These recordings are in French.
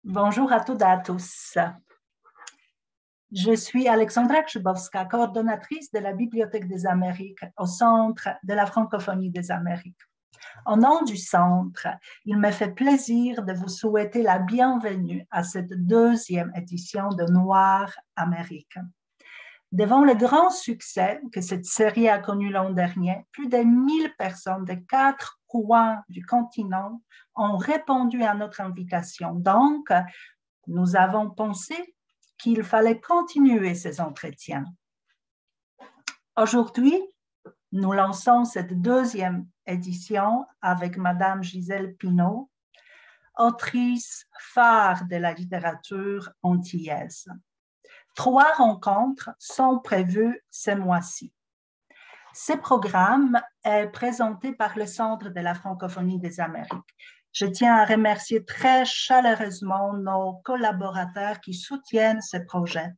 Bonjour à toutes et à tous. Je suis Alexandra Grzybowska, coordonnatrice de la Bibliothèque des Amériques au Centre de la francophonie des Amériques. Au nom du Centre, il me fait plaisir de vous souhaiter la bienvenue à cette deuxième édition de Noir Amérique. Devant le grand succès que cette série a connu l'an dernier, plus de 1000 personnes de 4 coins du continent ont répondu à notre invitation. Donc, nous avons pensé qu'il fallait continuer ces entretiens. Aujourd'hui, nous lançons cette deuxième édition avec Madame Gisèle Pineau, autrice phare de la littérature antillaise. 3 rencontres sont prévues ce mois-ci. Ce programme est présenté par le Centre de la francophonie des Amériques. Je tiens à remercier très chaleureusement nos collaborateurs qui soutiennent ce projet.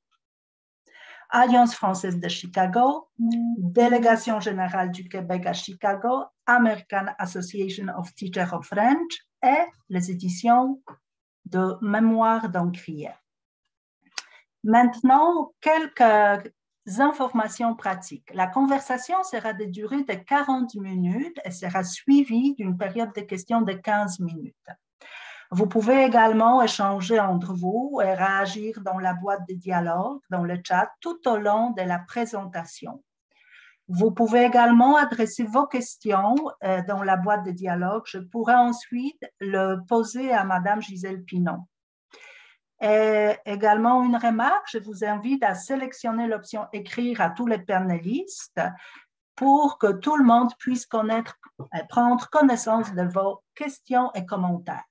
Alliance française de Chicago, Délégation générale du Québec à Chicago, American Association of Teachers of French et les éditions de Mémoire d'Encrier. Maintenant, quelques informations pratiques. La conversation sera de durée de 40 minutes et sera suivie d'une période de questions de 15 minutes. Vous pouvez également échanger entre vous et réagir dans la boîte de dialogue, dans le chat, tout au long de la présentation. Vous pouvez également adresser vos questions dans la boîte de dialogue. Je pourrai ensuite le poser à Madame Gisèle Pineau. Et également une remarque, je vous invite à sélectionner l'option écrire à tous les panélistes pour que tout le monde puisse prendre connaissance de vos questions et commentaires.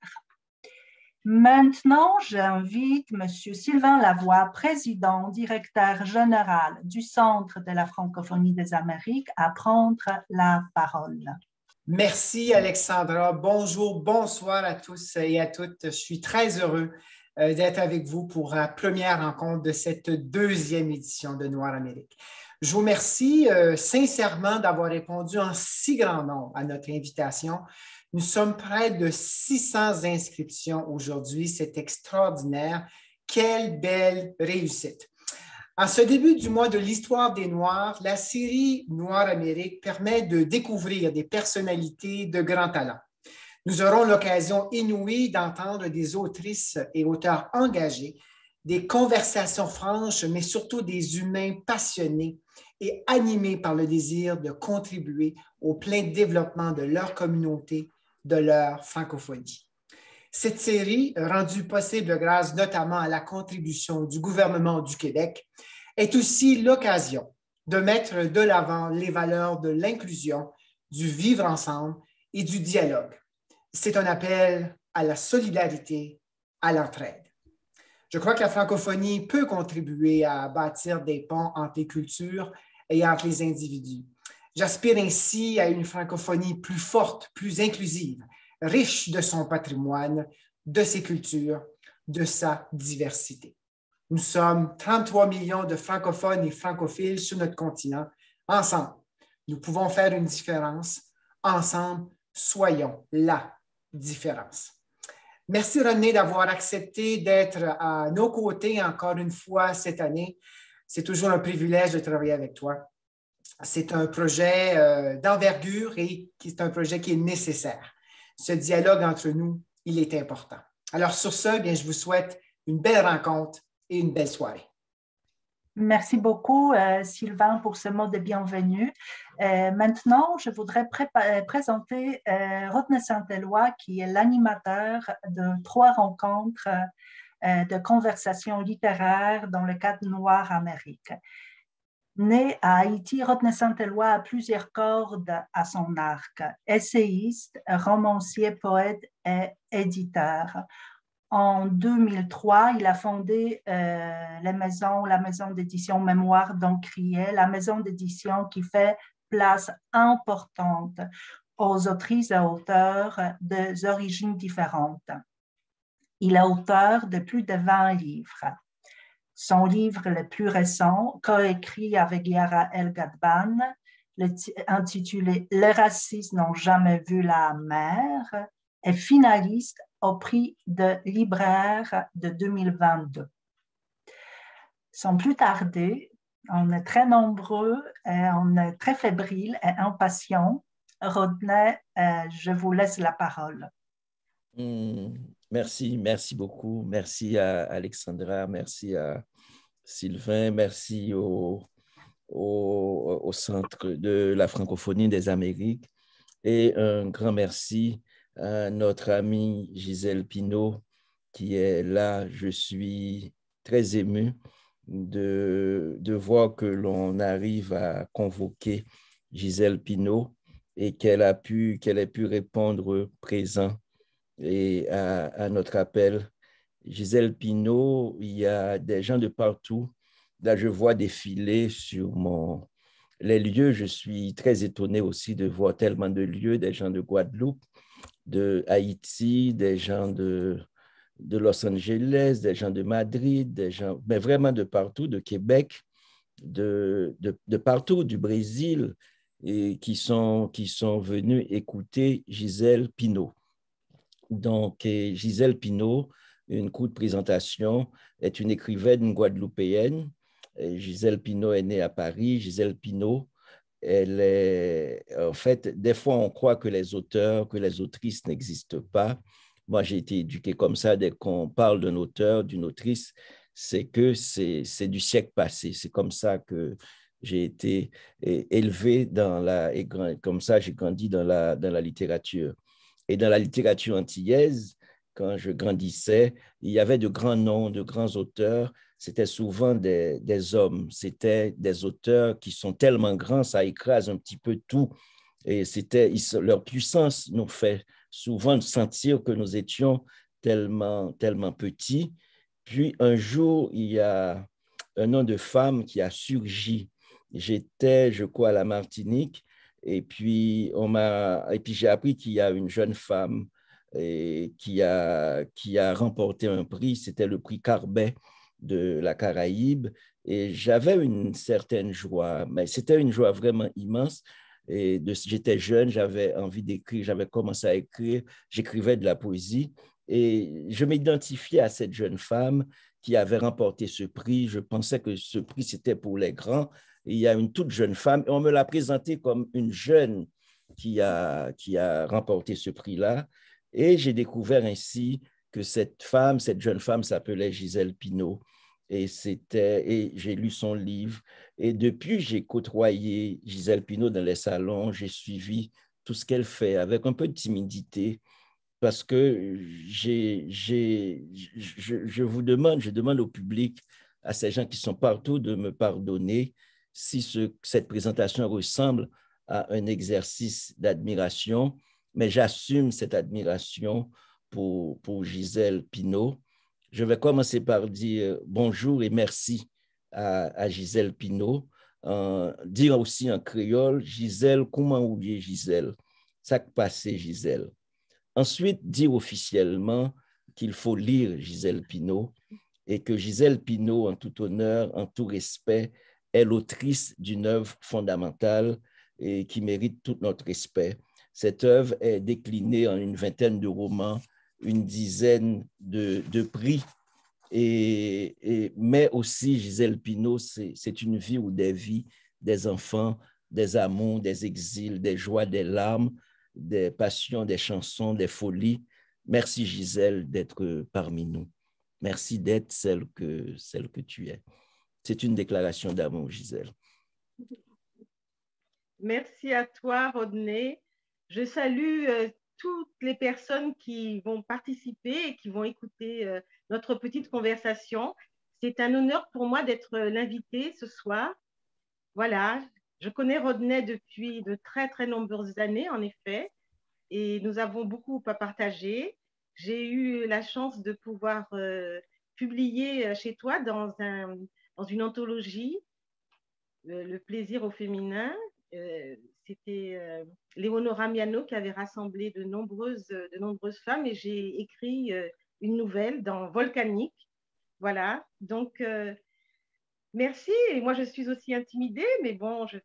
Maintenant, j'invite M. Sylvain Lavoie, président, directeur général du Centre de la francophonie des Amériques, à prendre la parole. Merci Alexandra. Bonjour, bonsoir à tous et à toutes. Je suis très heureux d'être avec vous pour la première rencontre de cette deuxième édition de Noir Amérique. Je vous remercie sincèrement d'avoir répondu en si grand nombre à notre invitation. Nous sommes près de 600 inscriptions aujourd'hui. C'est extraordinaire. Quelle belle réussite. En ce début du mois de l'histoire des Noirs, la série Noir Amérique permet de découvrir des personnalités de grand talent. Nous aurons l'occasion inouïe d'entendre des autrices et auteurs engagés, des conversations franches, mais surtout des humains passionnés et animés par le désir de contribuer au plein développement de leur communauté, de leur francophonie. Cette série, rendue possible grâce notamment à la contribution du gouvernement du Québec, est aussi l'occasion de mettre de l'avant les valeurs de l'inclusion, du vivre ensemble et du dialogue. C'est un appel à la solidarité, à l'entraide. Je crois que la francophonie peut contribuer à bâtir des ponts entre les cultures et entre les individus. J'aspire ainsi à une francophonie plus forte, plus inclusive, riche de son patrimoine, de ses cultures, de sa diversité. Nous sommes 33 millions de francophones et francophiles sur notre continent. Ensemble, nous pouvons faire une différence. Ensemble, soyons la différence. Merci René d'avoir accepté d'être à nos côtés encore une fois cette année. C'est toujours un privilège de travailler avec toi. C'est un projet d'envergure et c'est un projet qui est nécessaire. Ce dialogue entre nous, il est important. Alors sur ce, bien, je vous souhaite une belle rencontre et une belle soirée. Merci beaucoup, Sylvain, pour ce mot de bienvenue. Maintenant, je voudrais présenter Rodney Saint-Éloi, qui est l'animateur de 3 rencontres de conversation littéraire dans le cadre Noir Amérique. Né à Haïti, Rodney Saint-Éloi a plusieurs cordes à son arc, essayiste, romancier, poète et éditeur. En 2003, il a fondé la maison d'édition Mémoire d'Encrier, la maison d'édition qui fait place importante aux autrices et auteurs d'origines différentes. Il est auteur de plus de 20 livres. Son livre le plus récent, coécrit avec Yara El-Gadban, intitulé « Les racistes n'ont jamais vu la mer », est finaliste au prix de libraire de 2022. Sans plus tarder, on est très nombreux, on est très fébriles et impatients. Rodney, je vous laisse la parole. Merci beaucoup. Merci à Alexandra, merci à Sylvain, merci au Centre de la francophonie des Amériques et un grand merci à notre amie Gisèle Pineau qui est là. Je suis très ému de voir que l'on arrive à convoquer Gisèle Pineau et qu'elle ait pu répondre présent et à notre appel. Gisèle Pineau, il y a des gens de partout. Là, je vois défiler sur les lieux. Je suis très étonné aussi de voir tellement de lieux, des gens de Guadeloupe, de Haïti, des gens de Los Angeles, des gens de Madrid, des gens, mais vraiment de partout, de Québec, de partout, du Brésil, et qui sont venus écouter Gisèle Pineau. Donc, Gisèle Pineau, une courte présentation, est une écrivaine guadeloupéenne. Gisèle Pineau est née à Paris. Gisèle Pineau, elle est, en fait, des fois, on croit que les auteurs, que les autrices n'existent pas. Moi, j'ai été éduqué comme ça. Dès qu'on parle d'un auteur, d'une autrice, c'est que c'est du siècle passé. C'est comme ça que j'ai été élevé comme ça, j'ai grandi dans la littérature. Et dans la littérature antillaise, quand je grandissais, il y avait de grands noms, de grands auteurs. C'était souvent des hommes. C'était des auteurs qui sont tellement grands, ça écrase un petit peu tout. Et leur puissance nous fait souvent sentir que nous étions tellement, tellement petits. Puis un jour, il y a un nom de femme qui a surgi. J'étais, je crois, à la Martinique. Et puis, j'ai appris qu'il y a une jeune femme qui a remporté un prix. C'était le prix Carbet de la Caraïbe. Et j'avais une certaine joie, mais c'était une joie vraiment immense. J'étais jeune, j'avais envie d'écrire, j'avais commencé à écrire, j'écrivais de la poésie. Et je m'identifiais à cette jeune femme qui avait remporté ce prix. Je pensais que ce prix, c'était pour les grands. Et il y a une toute jeune femme, et on me l'a présentée comme une jeune qui a remporté ce prix-là. Et j'ai découvert ainsi que cette jeune femme s'appelait Gisèle Pineau. Et j'ai lu son livre. Et depuis, j'ai côtoyé Gisèle Pineau dans les salons, j'ai suivi tout ce qu'elle fait avec un peu de timidité, parce que je demande au public, à ces gens qui sont partout, de me pardonner si cette présentation ressemble à un exercice d'admiration, mais j'assume cette admiration pour Gisèle Pineau. Je vais commencer par dire bonjour et merci à Gisèle Pineau. Dire aussi en créole, Gisèle, comment oublier Gisèle? Ça qui passe, Gisèle. Ensuite, dire officiellement qu'il faut lire Gisèle Pineau et que Gisèle Pineau, en tout honneur, en tout respect, est l'autrice d'une œuvre fondamentale et qui mérite tout notre respect. Cette œuvre est déclinée en une vingtaine de romans, une dizaine de prix, mais aussi Gisèle Pineau, c'est une vie ou des vies, des enfants, des amours, des exils, des joies, des larmes, des passions, des chansons, des folies. Merci Gisèle d'être parmi nous. Merci d'être celle que tu es. C'est une déclaration d'amour, Gisèle. Merci à toi, Rodney. Je salue toutes les personnes qui vont participer et qui vont écouter notre petite conversation. C'est un honneur pour moi d'être l'invitée ce soir. Voilà, je connais Rodney depuis de très, très nombreuses années, en effet, et nous avons beaucoup à partager. J'ai eu la chance de pouvoir publier chez toi dans une anthologie, Le plaisir au féminin. C'était Léonora Miano qui avait rassemblé de nombreuses femmes et j'ai écrit une nouvelle dans Volcanique. Voilà, donc merci. Et moi, je suis aussi intimidée, mais bon, je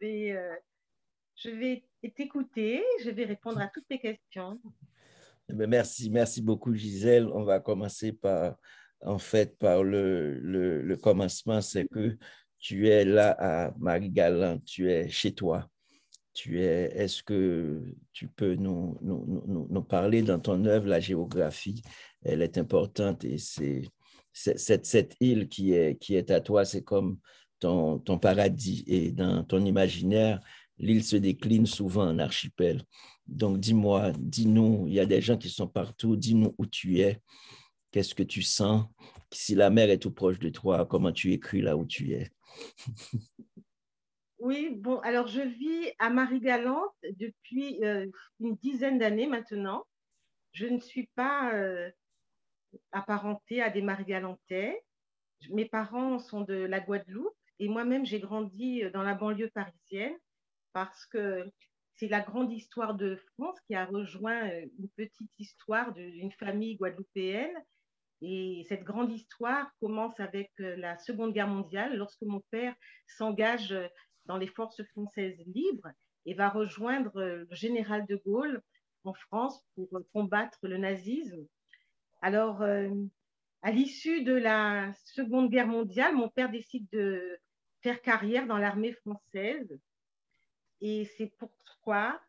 vais t'écouter, je vais répondre à toutes tes questions. Merci beaucoup, Gisèle. On va commencer par, par le commencement, c'est que tu es là à Marie-Galante, tu es chez toi. Est-ce que tu peux nous parler dans ton œuvre, la géographie, elle est importante et cette île qui est à toi, c'est comme ton paradis et dans ton imaginaire, l'île se décline souvent en archipel. Donc, dis-nous, il y a des gens qui sont partout, dis-nous où tu es, qu'est-ce que tu sens, si la mer est tout proche de toi, comment tu écris là où tu es. Oui, bon, alors je vis à Marie-Galante depuis une dizaine d'années maintenant. Je ne suis pas apparentée à des Marie-Galantais. Mes parents sont de la Guadeloupe et moi-même, j'ai grandi dans la banlieue parisienne parce que c'est la grande histoire de France qui a rejoint une petite histoire d'une famille guadeloupéenne. Et cette grande histoire commence avec la Seconde Guerre mondiale, lorsque mon père s'engage dans les forces françaises libres et va rejoindre le général de Gaulle en France pour combattre le nazisme. Alors, à l'issue de la Seconde Guerre mondiale, mon père décide de faire carrière dans l'armée française. Et c'est pourquoi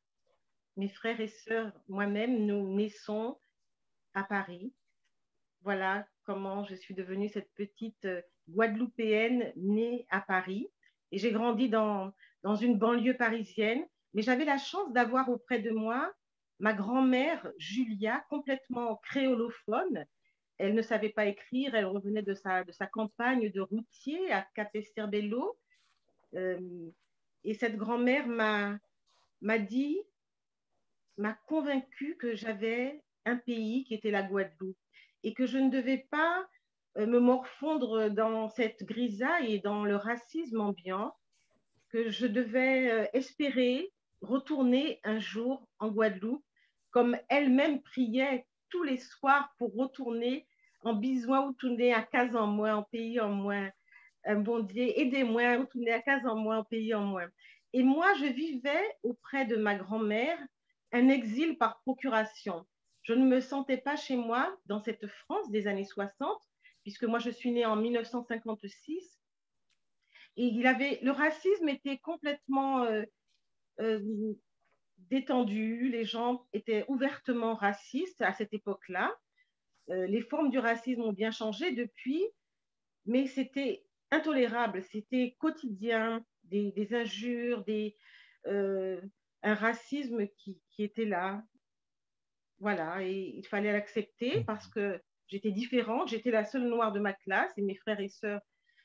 mes frères et sœurs, moi-même, nous naissons à Paris. Voilà comment je suis devenue cette petite Guadeloupéenne née à Paris. Et j'ai grandi dans une banlieue parisienne. Mais j'avais la chance d'avoir auprès de moi ma grand-mère Julia, complètement créolophone. Elle ne savait pas écrire, elle revenait de sa campagne de routier à Capesterre-Belle-Eau. Euh, et cette grand-mère m'a dit, m'a convaincue que j'avais un pays qui était la Guadeloupe et que je ne devais pas me morfondre dans cette grisaille et dans le racisme ambiant, que je devais espérer retourner un jour en Guadeloupe, comme elle-même priait tous les soirs pour retourner en besoin ou tourner à case en moins, en pays en moins. Un bon Dieu, aidez-moi à retourner à case en moins, en pays en moins. Et moi, je vivais auprès de ma grand-mère un exil par procuration. Je ne me sentais pas chez moi dans cette France des années 60, puisque moi, je suis née en 1956. Et le racisme était complètement euh, détendu, les gens étaient ouvertement racistes à cette époque-là. Les formes du racisme ont bien changé depuis, mais c'était intolérable, c'était quotidien, des injures, un racisme qui était là. Voilà, et il fallait l'accepter parce que j'étais différente, j'étais la seule noire de ma classe et mes frères et sœurs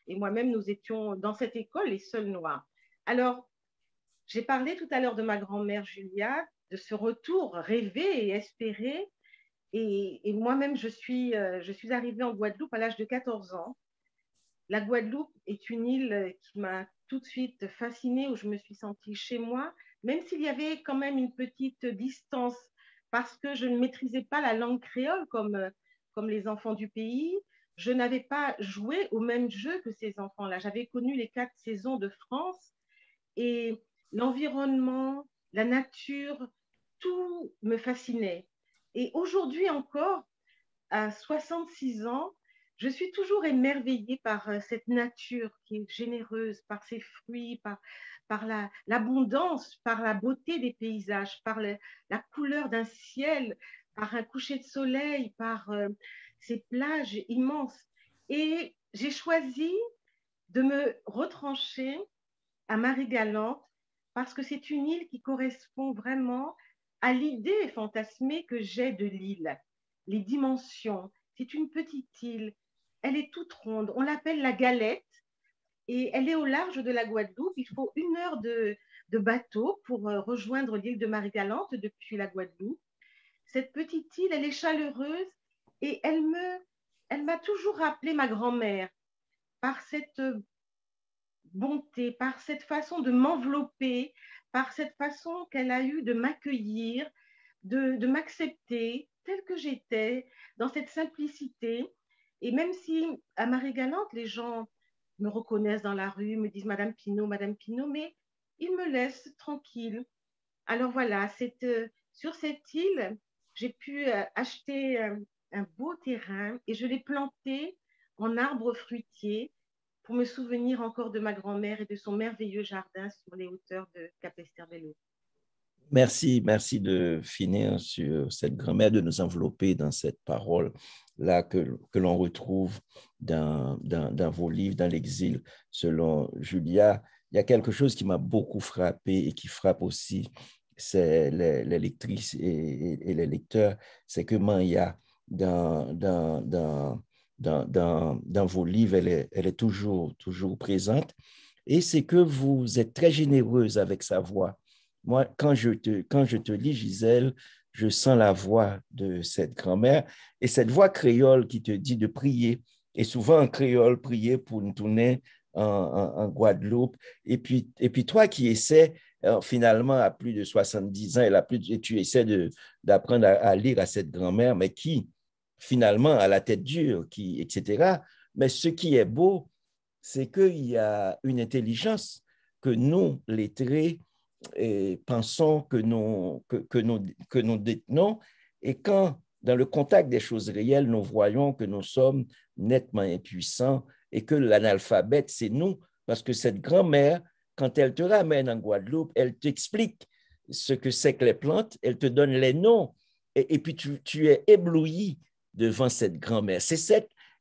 et moi-même, nous étions dans cette école les seuls noirs. Alors, j'ai parlé tout à l'heure de ma grand-mère Julia, de ce retour rêvé et espéré. Et moi-même, je suis arrivée en Guadeloupe à l'âge de 14 ans. La Guadeloupe est une île qui m'a tout de suite fascinée, où je me suis sentie chez moi, même s'il y avait quand même une petite distance, parce que je ne maîtrisais pas la langue créole comme les enfants du pays. Je n'avais pas joué au même jeu que ces enfants-là. J'avais connu les 4 saisons de France et l'environnement, la nature, tout me fascinait. Et aujourd'hui encore, à 66 ans, je suis toujours émerveillée par cette nature qui est généreuse, par ses fruits, par l'abondance, par la beauté des paysages, par la couleur d'un ciel, par un coucher de soleil, par ces plages immenses. Et j'ai choisi de me retrancher à Marie-Galante parce que c'est une île qui correspond vraiment à l'idée fantasmée que j'ai de l'île, les dimensions. C'est une petite île, elle est toute ronde, on l'appelle la Galette et elle est au large de la Guadeloupe. Il faut 1 heure de bateau pour rejoindre l'île de Marie-Galante depuis la Guadeloupe. Cette petite île, elle est chaleureuse et elle m'a toujours rappelé ma grand-mère par cette bonté, par cette façon de m'envelopper, par cette façon qu'elle a eue de m'accueillir, de m'accepter telle que j'étais, dans cette simplicité. Et même si à Marie-Galante, les gens me reconnaissent dans la rue, me disent Madame Pinault, mais ils me laissent tranquille. Alors voilà, sur cette île, j'ai pu acheter un beau terrain et je l'ai planté en arbres fruitiers pour me souvenir encore de ma grand-mère et de son merveilleux jardin sur les hauteurs de Capesterre-Belle-Eau. Merci, merci de finir sur cette grand-mère, de nous envelopper dans cette parole-là que l'on retrouve dans vos livres, dans l'exil, selon Julia. Il y a quelque chose qui m'a beaucoup frappé et qui frappe aussi, c'est les lectrices et les lecteurs, c'est que Manya, dans vos livres, elle est toujours présente. Et c'est que vous êtes très généreuse avec sa voix. Moi, quand je te lis, Gisèle, je sens la voix de cette grand-mère et cette voix créole qui te dit de prier. Et souvent en créole, prier pour nous tourner en Guadeloupe. Et puis toi qui essaies, finalement, à plus de 70 ans, et tu essaies d'apprendre à lire à cette grand-mère, mais qui, finalement, a la tête dure, etc. Mais ce qui est beau, c'est qu'il y a une intelligence que nous, lettrés, et pensons que nous détenons. Et quand, dans le contact des choses réelles, nous voyons que nous sommes nettement impuissants et que l'analphabète, c'est nous, parce que cette grand-mère, quand elle te ramène en Guadeloupe, elle t'explique ce que c'est que les plantes, elle te donne les noms, et puis tu es ébloui devant cette grand-mère.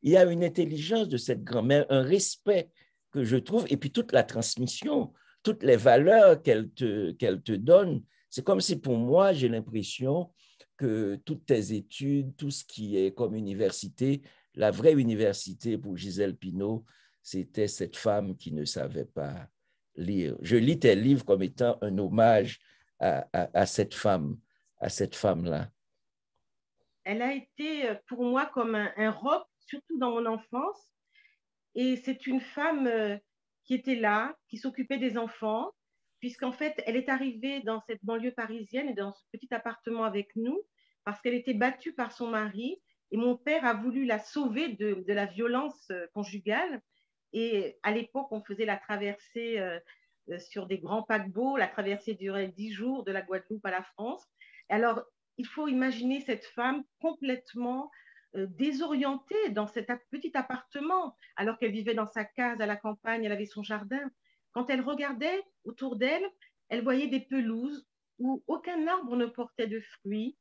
Il y a une intelligence de cette grand-mère, un respect que je trouve, et puis toute la transmission, toutes les valeurs qu'elle te donne. C'est comme si pour moi, j'ai l'impression que toutes tes études, tout ce qui est comme université, la vraie université pour Gisèle Pineau, c'était cette femme qui ne savait pas lire. Je lis tes livres comme étant un hommage à cette femme-là. Elle a été pour moi comme un roc, surtout dans mon enfance. Et c'est une femme qui était là, qui s'occupait des enfants, puisqu'en fait, elle est arrivée dans cette banlieue parisienne et dans ce petit appartement avec nous, parce qu'elle était battue par son mari. Et mon père a voulu la sauver de la violence conjugale. Et à l'époque, on faisait la traversée sur des grands paquebots. La traversée durait 10 jours de la Guadeloupe à la France. Alors, il faut imaginer cette femme complètement désorientée dans cet petit appartement, alors qu'elle vivait dans sa case à la campagne, elle avait son jardin. Quand elle regardait autour d'elle, elle voyait des pelouses où aucun arbre ne portait de fruits.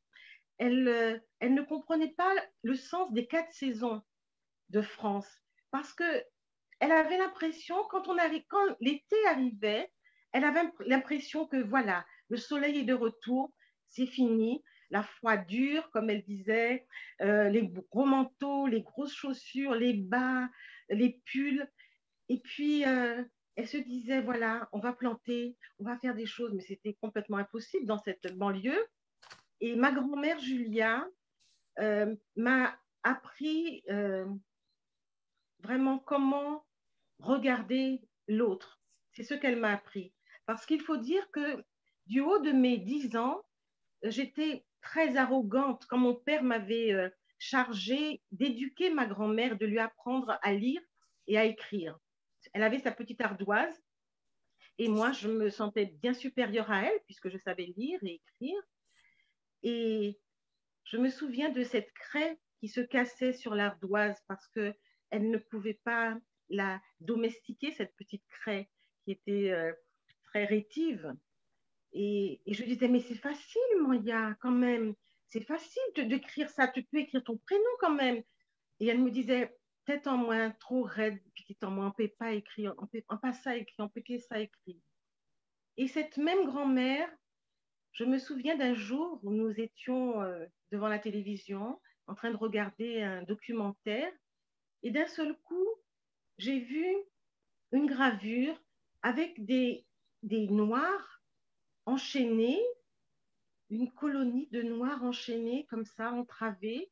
Elle ne comprenait pas le sens des 4 saisons de France, parce que elle avait l'impression, quand l'été arrivait, elle avait l'impression que voilà, le soleil est de retour, c'est fini, la froidure, comme elle disait, les gros manteaux, les grosses chaussures, les bas, les pulls. Et puis, elle se disait, voilà, on va planter, on va faire des choses, mais c'était complètement impossible dans cette banlieue. Et ma grand-mère Julia m'a appris vraiment comment regarder l'autre. C'est ce qu'elle m'a appris. Parce qu'il faut dire que du haut de mes 10 ans, j'étais très arrogante quand mon père m'avait chargée d'éduquer ma grand-mère, de lui apprendre à lire et à écrire. Elle avait sa petite ardoise et moi, je me sentais bien supérieure à elle puisque je savais lire et écrire. Et je me souviens de cette craie qui se cassait sur l'ardoise parce qu'elle ne pouvait pas la domestiquer, cette petite craie qui était très rétive. Et je disais, mais c'est facile, Maya, quand même. C'est facile d'écrire ça. Tu peux écrire ton prénom quand même. Et elle me disait, tête en moins, trop raide, petite en moins, on ne peut pas écrire, on peut pas ça écrire, on peut que ça écrire. Et cette même grand-mère, je me souviens d'un jour où nous étions devant la télévision en train de regarder un documentaire et d'un seul coup, j'ai vu une gravure avec des noirs enchaînés, une colonie de noirs enchaînés comme ça, entravés,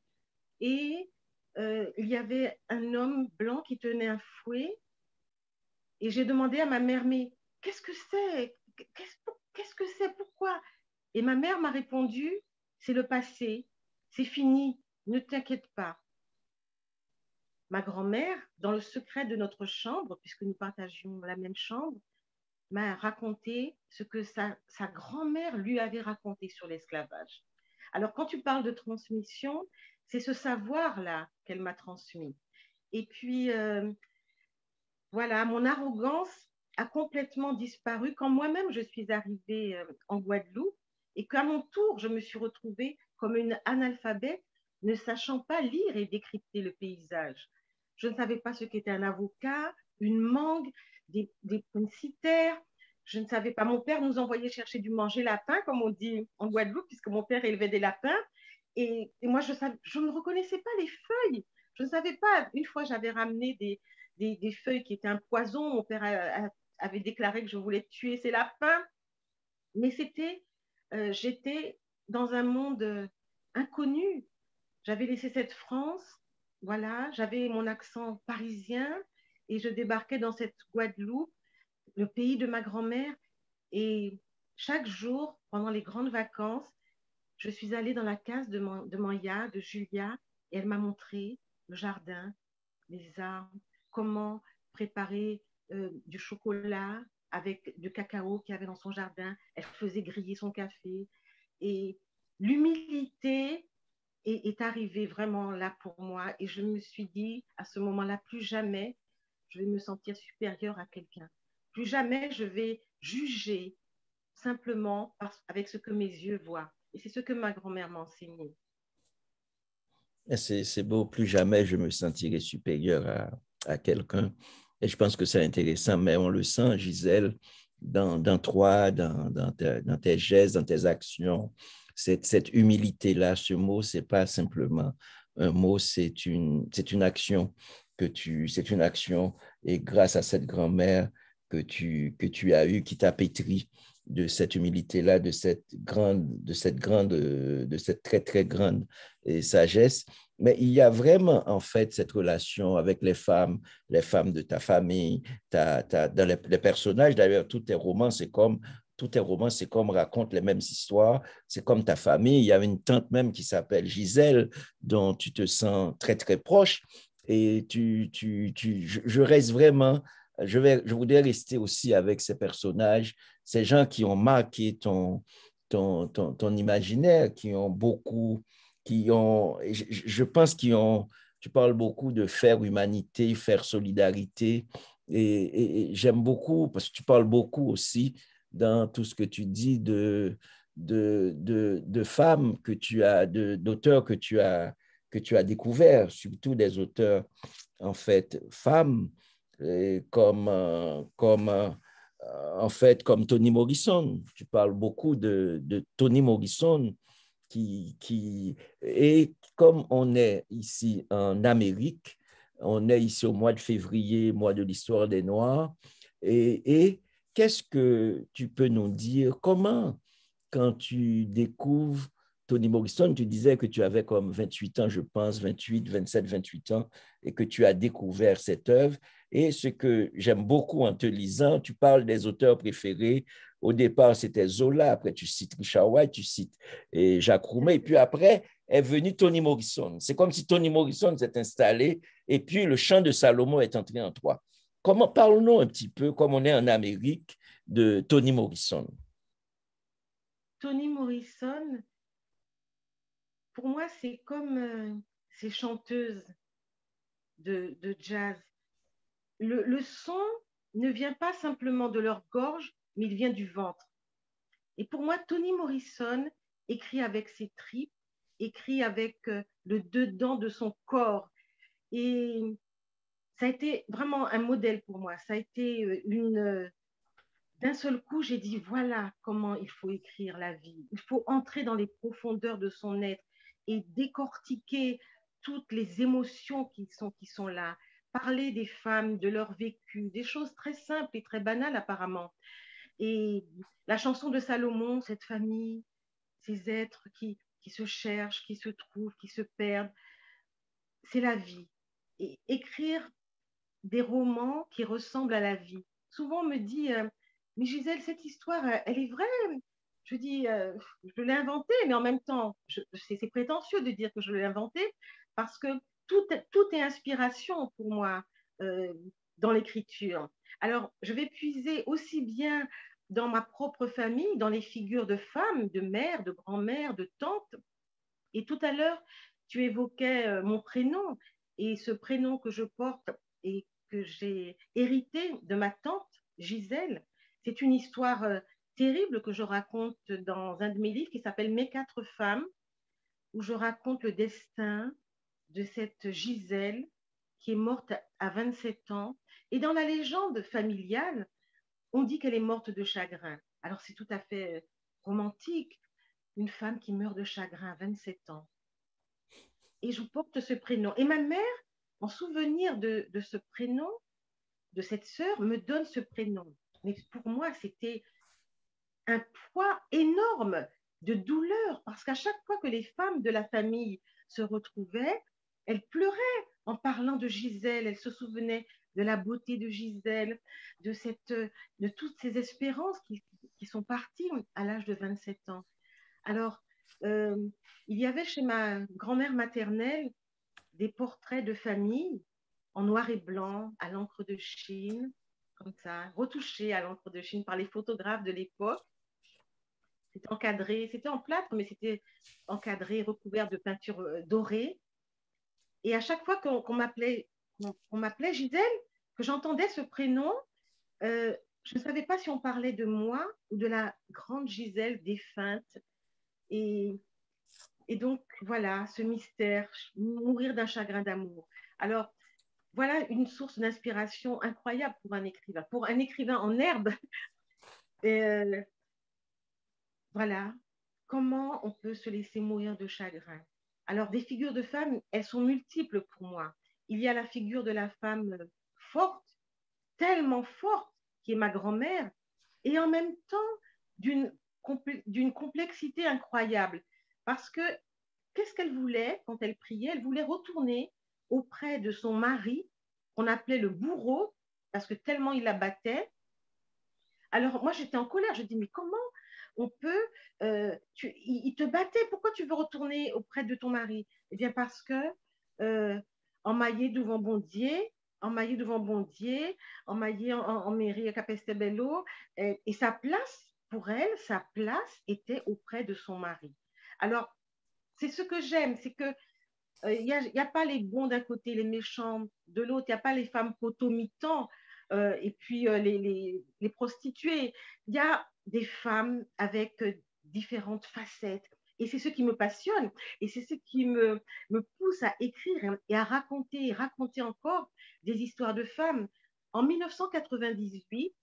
et il y avait un homme blanc qui tenait un fouet. Et j'ai demandé à ma mère, mais qu'est-ce que c'est? Qu'est-ce que c'est? Pourquoi? Et ma mère m'a répondu, c'est le passé, c'est fini, ne t'inquiète pas. Ma grand-mère, dans le secret de notre chambre, puisque nous partagions la même chambre, m'a raconté ce que sa grand-mère lui avait raconté sur l'esclavage. Alors, quand tu parles de transmission, c'est ce savoir-là qu'elle m'a transmis. Et puis, voilà, mon arrogance a complètement disparu quand moi-même je suis arrivée en Guadeloupe et qu'à mon tour, je me suis retrouvée comme une analphabète, ne sachant pas lire et décrypter le paysage. Je ne savais pas ce qu'était un avocat, une mangue, des princitaires. Je ne savais pas. Mon père nous envoyait chercher du manger lapin, comme on dit en Guadeloupe, puisque mon père élevait des lapins. Et moi, je ne reconnaissais pas les feuilles. Je ne savais pas. Une fois, j'avais ramené des feuilles qui étaient un poison. Mon père avait déclaré que je voulais tuer ces lapins. Mais j'étais dans un monde inconnu. J'avais laissé cette France, voilà, j'avais mon accent parisien et je débarquais dans cette Guadeloupe, le pays de ma grand-mère. Et chaque jour, pendant les grandes vacances, je suis allée dans la case de Manya, de Julia, et elle m'a montré le jardin, les arbres, comment préparer du chocolat avec du cacao qu'il y avait dans son jardin. Elle faisait griller son café. Et l'humilité est arrivée vraiment là pour moi. Et je me suis dit, à ce moment-là, plus jamais je vais me sentir supérieure à quelqu'un. Plus jamais je vais juger simplement avec ce que mes yeux voient. Et c'est ce que ma grand-mère m'a enseigné. C'est beau, plus jamais je me sentirai supérieur à quelqu'un. Et je pense que c'est intéressant, mais on le sent, Gisèle, dans toi, dans tes gestes, dans tes actions. Cette humilité-là, ce mot, c'est pas simplement un mot, c'est une action c'est une action. Et grâce à cette grand-mère que tu as eue, qui t'a pétri de cette humilité-là, de cette très, très grande sagesse. Mais il y a vraiment, en fait, cette relation avec les femmes de ta famille, dans les personnages. D'ailleurs, tous tes romans, c'est comme racontent les mêmes histoires. C'est comme ta famille. Il y a une tante même qui s'appelle Gisèle, dont tu te sens très, très proche. Et je reste vraiment, je voudrais rester aussi avec ces personnages, ces gens qui ont marqué ton imaginaire, qui ont beaucoup, je pense tu parles beaucoup de faire humanité, faire solidarité, et j'aime beaucoup, parce que tu parles beaucoup aussi dans tout ce que tu dis de femmes d'auteurs que tu as découvert, surtout des auteurs, en fait, femmes, en fait, comme Toni Morrison. Tu parles beaucoup de Toni Morrison, et comme on est ici en Amérique, on est ici au mois de février, mois de l'histoire des Noirs, et qu'est-ce que tu peux nous dire? Comment, quand tu découvres Toni Morrison, tu disais que tu avais comme 28 ans, je pense, 28 ans, et que tu as découvert cette œuvre. Et ce que j'aime beaucoup en te lisant, tu parles des auteurs préférés. Au départ, c'était Zola, après tu cites Richard White, tu cites Jacques Roumet, et puis après est venu Toni Morrison. C'est comme si Toni Morrison s'est installé, et puis le chant de Salomon est entré en toi. Parlons-nous un petit peu, comme on est en Amérique, de Toni Morrison. Toni Morrison, pour moi, c'est comme ces chanteuses de jazz. Le son ne vient pas simplement de leur gorge, mais il vient du ventre. Et pour moi, Toni Morrison écrit avec ses tripes, écrit avec le dedans de son corps. Et ça a été vraiment un modèle pour moi. Ça a été d'un seul coup, j'ai dit, voilà comment il faut écrire la vie. Il faut entrer dans les profondeurs de son être et décortiquer toutes les émotions qui sont là. Parler des femmes, de leur vécu, des choses très simples et très banales apparemment. Et la chanson de Salomon, cette famille, ces êtres qui se cherchent, qui se trouvent, qui se perdent, c'est la vie. Et écrire des romans qui ressemblent à la vie. Souvent, on me dit, mais Gisèle, cette histoire, elle est vraie. Je dis, je l'ai inventée, mais en même temps, c'est prétentieux de dire que je l'ai inventée parce que tout est inspiration pour moi dans l'écriture. Alors, je vais puiser aussi bien dans ma propre famille, dans les figures de femmes, de mères, de grand-mères, de tantes, Et tout à l'heure, tu évoquais mon prénom, et ce prénom que je porte et que j'ai hérité de ma tante Gisèle, c'est une histoire terrible que je raconte dans un de mes livres qui s'appelle Mes 4 femmes, où je raconte le destin de cette Gisèle qui est morte à 27 ans. Et dans la légende familiale, on dit qu'elle est morte de chagrin. Alors c'est tout à fait romantique, une femme qui meurt de chagrin à 27 ans. Et je porte ce prénom. Et ma mère, en souvenir de ce prénom, de cette sœur, me donne ce prénom. Mais pour moi, c'était un poids énorme de douleur, parce qu'à chaque fois que les femmes de la famille se retrouvaient, elles pleuraient en parlant de Gisèle, elles se souvenaient de la beauté de Gisèle, de toutes ces espérances qui sont parties à l'âge de 27 ans. Alors, il y avait chez ma grand-mère maternelle des portraits de famille en noir et blanc, à l'encre de Chine, comme ça, retouchés à l'encre de Chine par les photographes de l'époque. C'était encadré, c'était en plâtre, mais c'était encadré, recouvert de peinture dorée. Et à chaque fois qu'on m'appelait Gisèle, que j'entendais ce prénom, je ne savais pas si on parlait de moi ou de la grande Gisèle défunte. Et donc, voilà, ce mystère, mourir d'un chagrin d'amour. Alors, voilà une source d'inspiration incroyable pour un écrivain. Pour un écrivain en herbe, voilà, comment on peut se laisser mourir de chagrin. Alors, des figures de femmes, elles sont multiples pour moi. Il y a la figure de la femme forte, tellement forte, qui est ma grand-mère, et en même temps d'une complexité incroyable. Parce que qu'est-ce qu'elle voulait quand elle priait? Elle voulait retourner auprès de son mari, qu'on appelait le bourreau, parce que tellement il la battait. Alors, moi, j'étais en colère. Je dis, mais comment on peut... il te battait, pourquoi tu veux retourner auprès de ton mari? Eh bien, parce que emmaillé devant Bondier, emmaillé devant Bondier, emmaillé en mairie à Capestebello, et sa place, pour elle, sa place était auprès de son mari. Alors, c'est ce que j'aime, c'est que il n'y a pas les bons d'un côté, les méchants de l'autre, il n'y a pas les femmes potomitans et puis les prostituées. Il y a des femmes avec différentes facettes. Et c'est ce qui me passionne et c'est ce qui me pousse à écrire et à raconter et raconter encore des histoires de femmes. En 1998,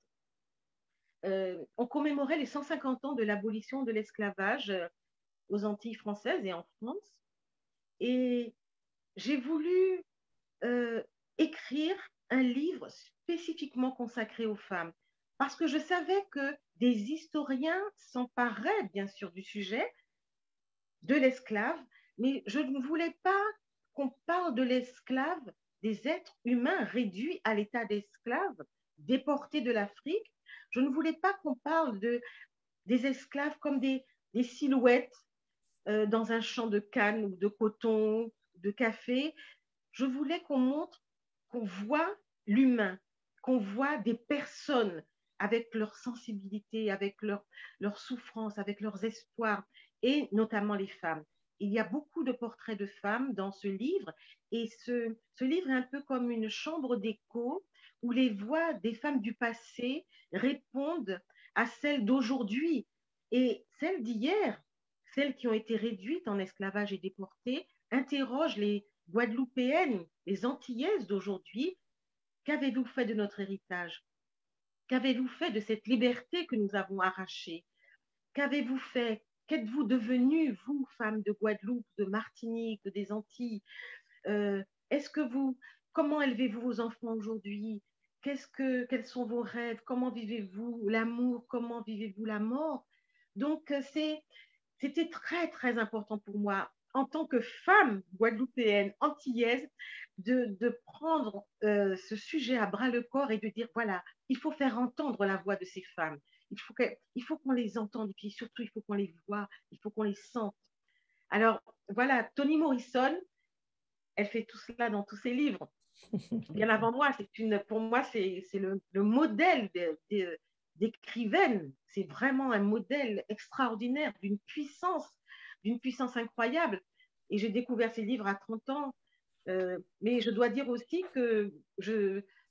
on commémorait les 150 ans de l'abolition de l'esclavage aux Antilles françaises et en France. Et j'ai voulu écrire un livre spécifiquement consacré aux femmes parce que je savais que des historiens s'empareraient bien sûr du sujet de l'esclave, mais je ne voulais pas qu'on parle de l'esclave, des êtres humains réduits à l'état d'esclaves, déportés de l'Afrique. Je ne voulais pas qu'on parle des esclaves comme des silhouettes dans un champ de canne ou de coton, de café. Je voulais qu'on montre, qu'on voit l'humain, qu'on voit des personnes avec leur sensibilité, avec leur souffrance, avec leurs espoirs, et notamment les femmes. Il y a beaucoup de portraits de femmes dans ce livre, et ce livre est un peu comme une chambre d'écho où les voix des femmes du passé répondent à celles d'aujourd'hui. Et celles d'hier, celles qui ont été réduites en esclavage et déportées, interrogent les Guadeloupéennes, les Antillaises d'aujourd'hui. Qu'avez-vous fait de notre héritage? Qu'avez-vous fait de cette liberté que nous avons arrachée? Qu'avez-vous fait? Qu'êtes-vous devenue, vous, femmes de Guadeloupe, de Martinique, des Antilles? Est-ce que comment élevez-vous vos enfants aujourd'hui? Quels sont vos rêves? Comment vivez-vous l'amour? Comment vivez-vous la mort? Donc, c'était très, très important pour moi, en tant que femme guadeloupéenne, antillaise, de prendre ce sujet à bras le corps et de dire, voilà, il faut faire entendre la voix de ces femmes. Il faut qu'on les entende, et puis surtout, il faut qu'on les voit, il faut qu'on les sente. Alors, voilà, Toni Morrison, elle fait tout cela dans tous ses livres. Bien avant moi, pour moi, c'est le modèle d'écrivaine. C'est vraiment un modèle extraordinaire, d'une puissance incroyable. Et j'ai découvert ces livres à 30 ans. Mais je dois dire aussi que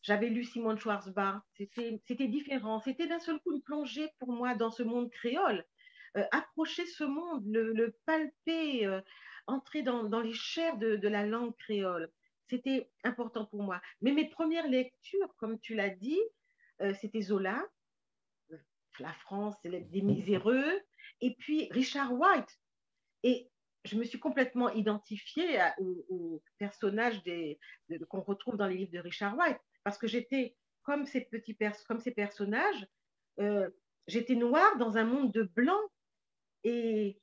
j'avais lu Simone Schwarzbach. C'était différent. C'était d'un seul coup une plongée pour moi dans ce monde créole. Approcher ce monde, le palper, entrer dans les chairs de la langue créole. C'était important pour moi. Mais mes premières lectures, comme tu l'as dit, c'était Zola, La France, des miséreux, et puis Richard White. Et je me suis complètement identifiée au personnage qu'on retrouve dans les livres de Richard White, parce que j'étais comme comme ces personnages, euh, j'étais noire dans un monde de blanc, et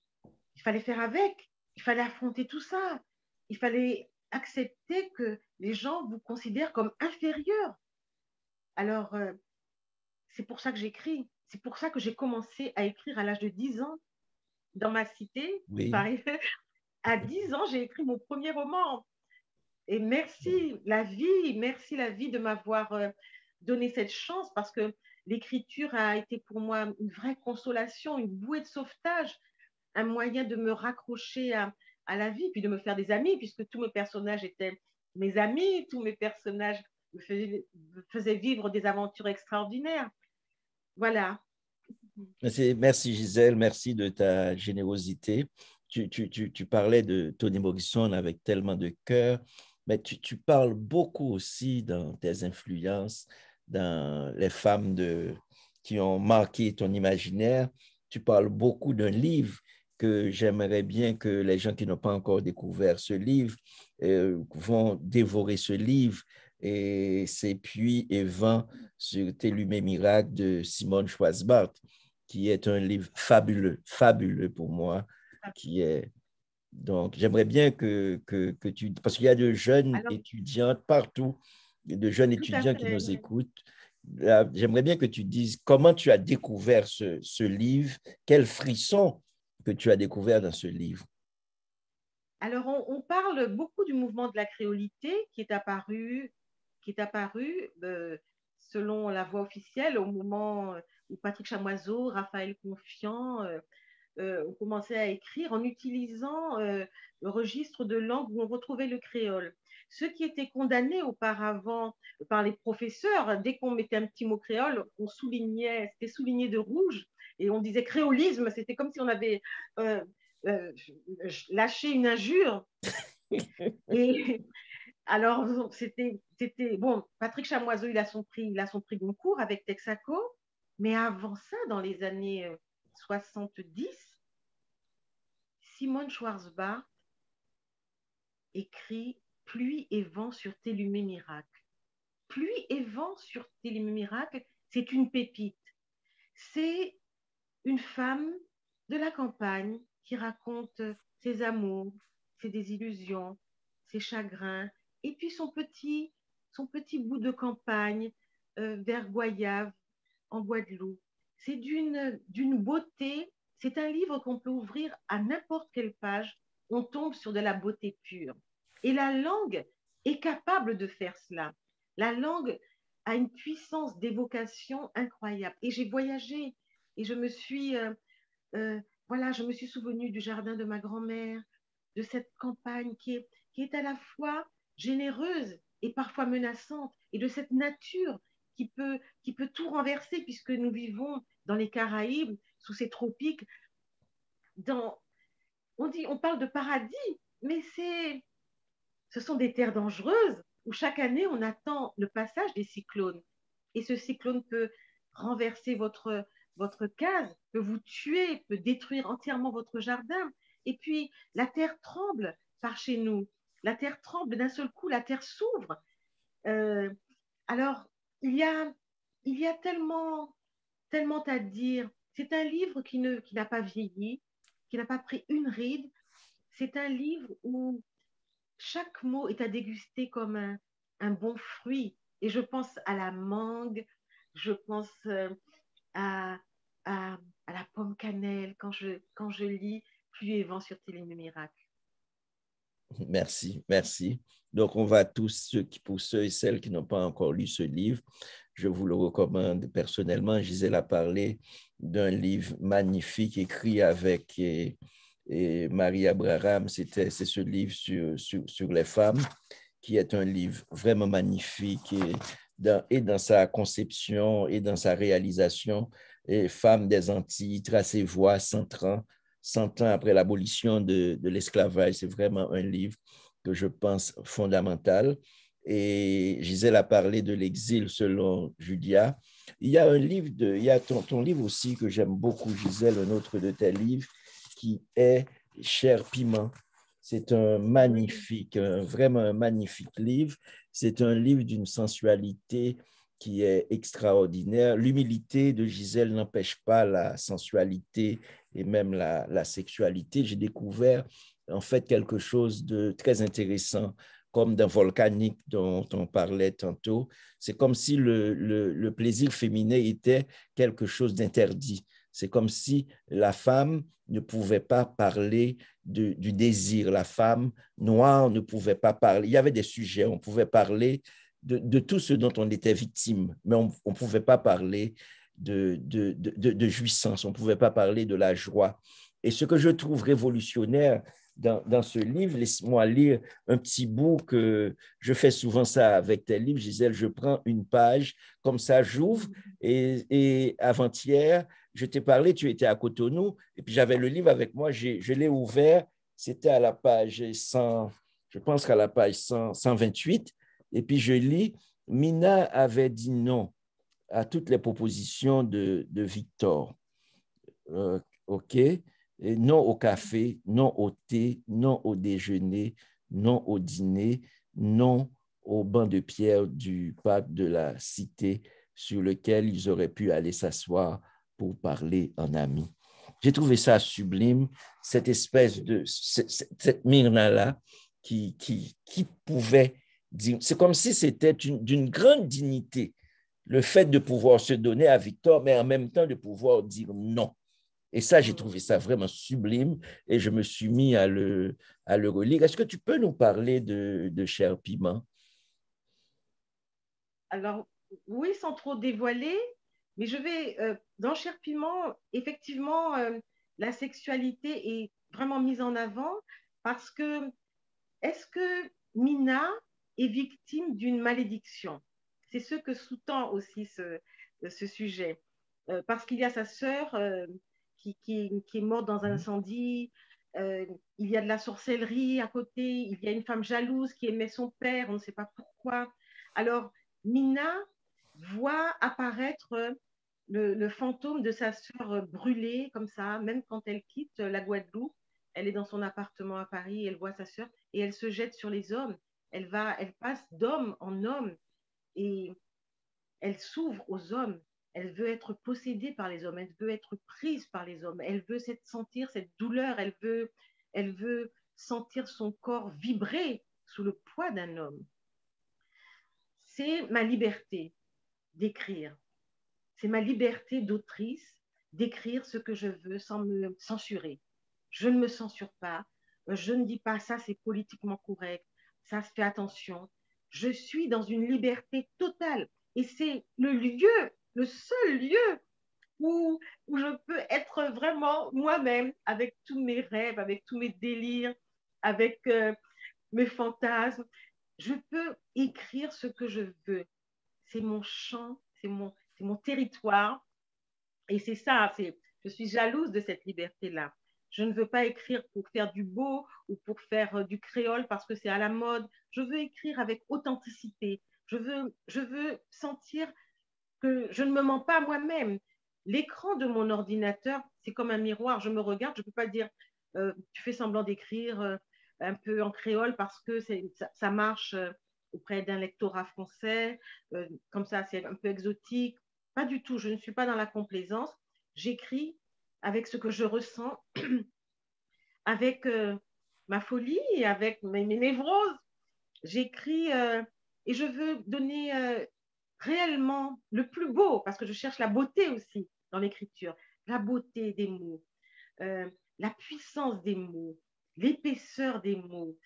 il fallait faire avec, il fallait affronter tout ça, il fallait accepter que les gens vous considèrent comme inférieur. Alors, c'est pour ça que j'écris, c'est pour ça que j'ai commencé à écrire à l'âge de 10 ans dans ma cité. Oui. À 10 ans, j'ai écrit mon premier roman. Et merci la vie de m'avoir donné cette chance, parce que l'écriture a été pour moi une vraie consolation, une bouée de sauvetage, un moyen de me raccrocher à la vie, puis de me faire des amis, puisque tous mes personnages étaient mes amis, tous mes personnages me faisaient vivre des aventures extraordinaires. Voilà. Merci Gisèle, merci de ta générosité. Tu parlais de Toni Morrison avec tellement de cœur, mais tu parles beaucoup aussi dans tes influences, dans les femmes qui ont marqué ton imaginaire. Tu parles beaucoup d'un livre que j'aimerais bien que les gens qui n'ont pas encore découvert ce livre vont dévorer ce livre. Et c'est Pluie et vent sur tes lumets miracles de Simone Schwarzbach, qui est un livre fabuleux, fabuleux pour moi, qui est... Donc, j'aimerais bien que tu... Parce qu'il y a de jeunes étudiantes partout, de jeunes étudiants qui nous écoutent. J'aimerais bien que tu dises comment tu as découvert ce livre, quel frisson que tu as découvert dans ce livre. Alors, on parle beaucoup du mouvement de la créolité qui est apparu selon la voie officielle au moment où Patrick Chamoiseau, Raphaël Confiant ont commencé à écrire en utilisant le registre de langue où on retrouvait le créole. Ceux qui étaient condamnés auparavant par les professeurs, dès qu'on mettait un petit mot créole, on soulignait, c'était souligné de rouge, et on disait créolisme, c'était comme si on avait lâché une injure. Et alors, c'était bon, Patrick Chamoiseau, il a son prix Goncourt avec Texaco, mais avant ça, dans les années 70, Simone Schwarzbach écrit Pluie et vent sur tes lumets miracles. Pluie et vent sur tes lumets miracles, c'est une pépite. C'est une femme de la campagne qui raconte ses amours, ses désillusions, ses chagrins, et puis son petit bout de campagne vers Goyave, en Guadeloupe. C'est d'une beauté, c'est un livre qu'on peut ouvrir à n'importe quelle page, on tombe sur de la beauté pure. Et la langue est capable de faire cela. La langue a une puissance d'évocation incroyable. Et j'ai voyagé et je me suis souvenue du jardin de ma grand-mère, de cette campagne qui est à la fois généreuse et parfois menaçante, et de cette nature qui peut tout renverser, puisque nous vivons dans les Caraïbes, sous ces tropiques. On parle de paradis, mais ce sont des terres dangereuses où chaque année on attend le passage des cyclones. Et ce cyclone peut renverser votre case, peut vous tuer, peut détruire entièrement votre jardin. Et puis la terre tremble par chez nous. La terre tremble d'un seul coup, la terre s'ouvre. Alors, il y a tellement à dire. C'est un livre qui n'a pas vieilli, qui n'a pas pris une ride. C'est un livre où chaque mot est à déguster comme un bon fruit. Et je pense à la mangue, je pense à la pomme cannelle quand je lis Pluie et vent sur tes lignes miracles. Merci, merci. Donc, on va tous, pour ceux et celles qui n'ont pas encore lu ce livre, je vous le recommande personnellement. Gisèle a parlé d'un livre magnifique écrit avec et Marie Abraham, c'est ce livre sur les femmes, qui est un livre vraiment magnifique et dans sa conception et dans sa réalisation. Et Femmes des Antilles, tracez voie 100 ans après l'abolition de l'esclavage. C'est vraiment un livre que je pense fondamental. Et Gisèle a parlé de l'exil selon Julia. Il y a il y a ton livre aussi que j'aime beaucoup, Gisèle, un autre de tes livres, qui est Cher Piment. C'est un magnifique, vraiment un magnifique livre. C'est un livre d'une sensualité qui est extraordinaire. L'humilité de Gisèle n'empêche pas la sensualité et même la sexualité. J'ai découvert en fait quelque chose de très intéressant, comme dans Volcanique dont on parlait tantôt. C'est comme si le plaisir féminin était quelque chose d'interdit. C'est comme si la femme ne pouvait pas parler du désir. La femme noire ne pouvait pas parler. Il y avait des sujets, on pouvait parler de tout ce dont on était victime, mais on ne pouvait pas parler de jouissance, on ne pouvait pas parler de la joie. Et ce que je trouve révolutionnaire dans ce livre, laisse-moi lire un petit bout que je fais souvent ça avec tes livres, Gisèle, je prends une page, comme ça j'ouvre, et avant-hier, je t'ai parlé, tu étais à Cotonou, et puis j'avais le livre avec moi, je l'ai ouvert, c'était à la page 100, je pense qu'à la page 128, et puis je lis, Mina avait dit non à toutes les propositions de Victor. OK? Et non au café, non au thé, non au déjeuner, non au dîner, non au banc de pierre du parc de la cité sur lequel ils auraient pu aller s'asseoir pour parler en amis. J'ai trouvé ça sublime, cette espèce de, cette Myrna-là qui pouvait dire, c'est comme si c'était d'une grande dignité, le fait de pouvoir se donner à Victor, mais en même temps de pouvoir dire non. Et ça, j'ai trouvé ça vraiment sublime et je me suis mis à le relire. Est-ce que tu peux nous parler de Cher Piment? Alors, oui, sans trop dévoiler, mais je vais, dans Cher Piment, effectivement, la sexualité est vraiment mise en avant parce que est-ce que Mina est victime d'une malédiction? C'est ce que sous-tend aussi ce sujet. Parce qu'il y a sa sœur qui est morte dans un incendie, il y a de la sorcellerie à côté, il y a une femme jalouse qui aimait son père, on ne sait pas pourquoi. Alors, Mina voit apparaître le fantôme de sa sœur brûlée, comme ça, même quand elle quitte la Guadeloupe. Elle est dans son appartement à Paris, elle voit sa sœur et elle se jette sur les hommes. Elle passe d'homme en homme et elle s'ouvre aux hommes. Elle veut être possédée par les hommes, elle veut être prise par les hommes, elle veut sentir cette douleur, elle veut sentir son corps vibrer sous le poids d'un homme. C'est ma liberté d'écrire. C'est ma liberté d'autrice d'écrire ce que je veux sans me censurer. Je ne me censure pas. Je ne dis pas ça, c'est politiquement correct. Ça se fait attention. Je suis dans une liberté totale. Et c'est le lieu, le seul lieu où je peux être vraiment moi-même avec tous mes rêves, avec tous mes délires, avec mes fantasmes. Je peux écrire ce que je veux. C'est mon champ, c'est mon territoire. Et c'est ça, je suis jalouse de cette liberté-là. Je ne veux pas écrire pour faire du beau ou pour faire du créole parce que c'est à la mode. Je veux écrire avec authenticité. Je veux sentir que je ne me mens pas moi-même. L'écran de mon ordinateur, c'est comme un miroir. Je me regarde, je ne peux pas dire tu fais semblant d'écrire un peu en créole parce que ça marche auprès d'un lectorat français. Comme ça, c'est un peu exotique. Pas du tout, je ne suis pas dans la complaisance. J'écris avec ce que je ressens, avec ma folie et avec mes névroses. J'écris et je veux donner réellement le plus beau, parce que je cherche la beauté aussi dans l'écriture, la beauté des mots, la puissance des mots, l'épaisseur des mots,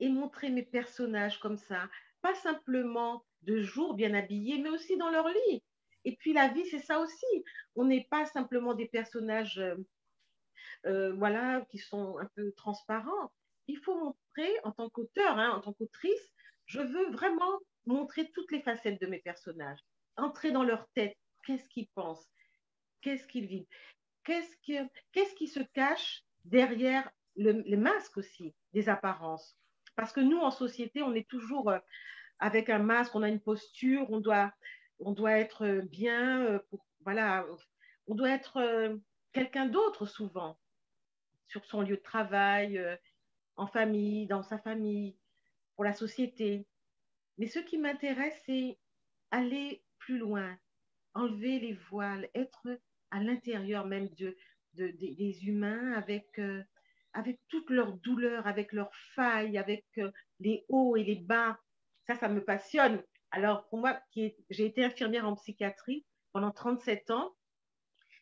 et montrer mes personnages comme ça, pas simplement de jour bien habillés, mais aussi dans leur lit. Et puis la vie, c'est ça aussi. On n'est pas simplement des personnages voilà, qui sont un peu transparents. Il faut montrer, en tant qu'auteur, hein, en tant qu'autrice, je veux vraiment montrer toutes les facettes de mes personnages, entrer dans leur tête, qu'est-ce qu'ils pensent, qu'est-ce qu'ils vivent, qu'est-ce qui se cache derrière les masques aussi, des apparences. Parce que nous, en société, on est toujours avec un masque, on a une posture, on doit être bien, voilà, on doit être quelqu'un d'autre souvent, sur son lieu de travail, en famille, dans sa famille, pour la société. Mais ce qui m'intéresse, c'est aller plus loin, enlever les voiles, être à l'intérieur même des humains avec toutes leurs douleurs, avec leurs failles, avec les hauts et les bas. Ça me passionne. Alors, pour moi, j'ai été infirmière en psychiatrie pendant 37 ans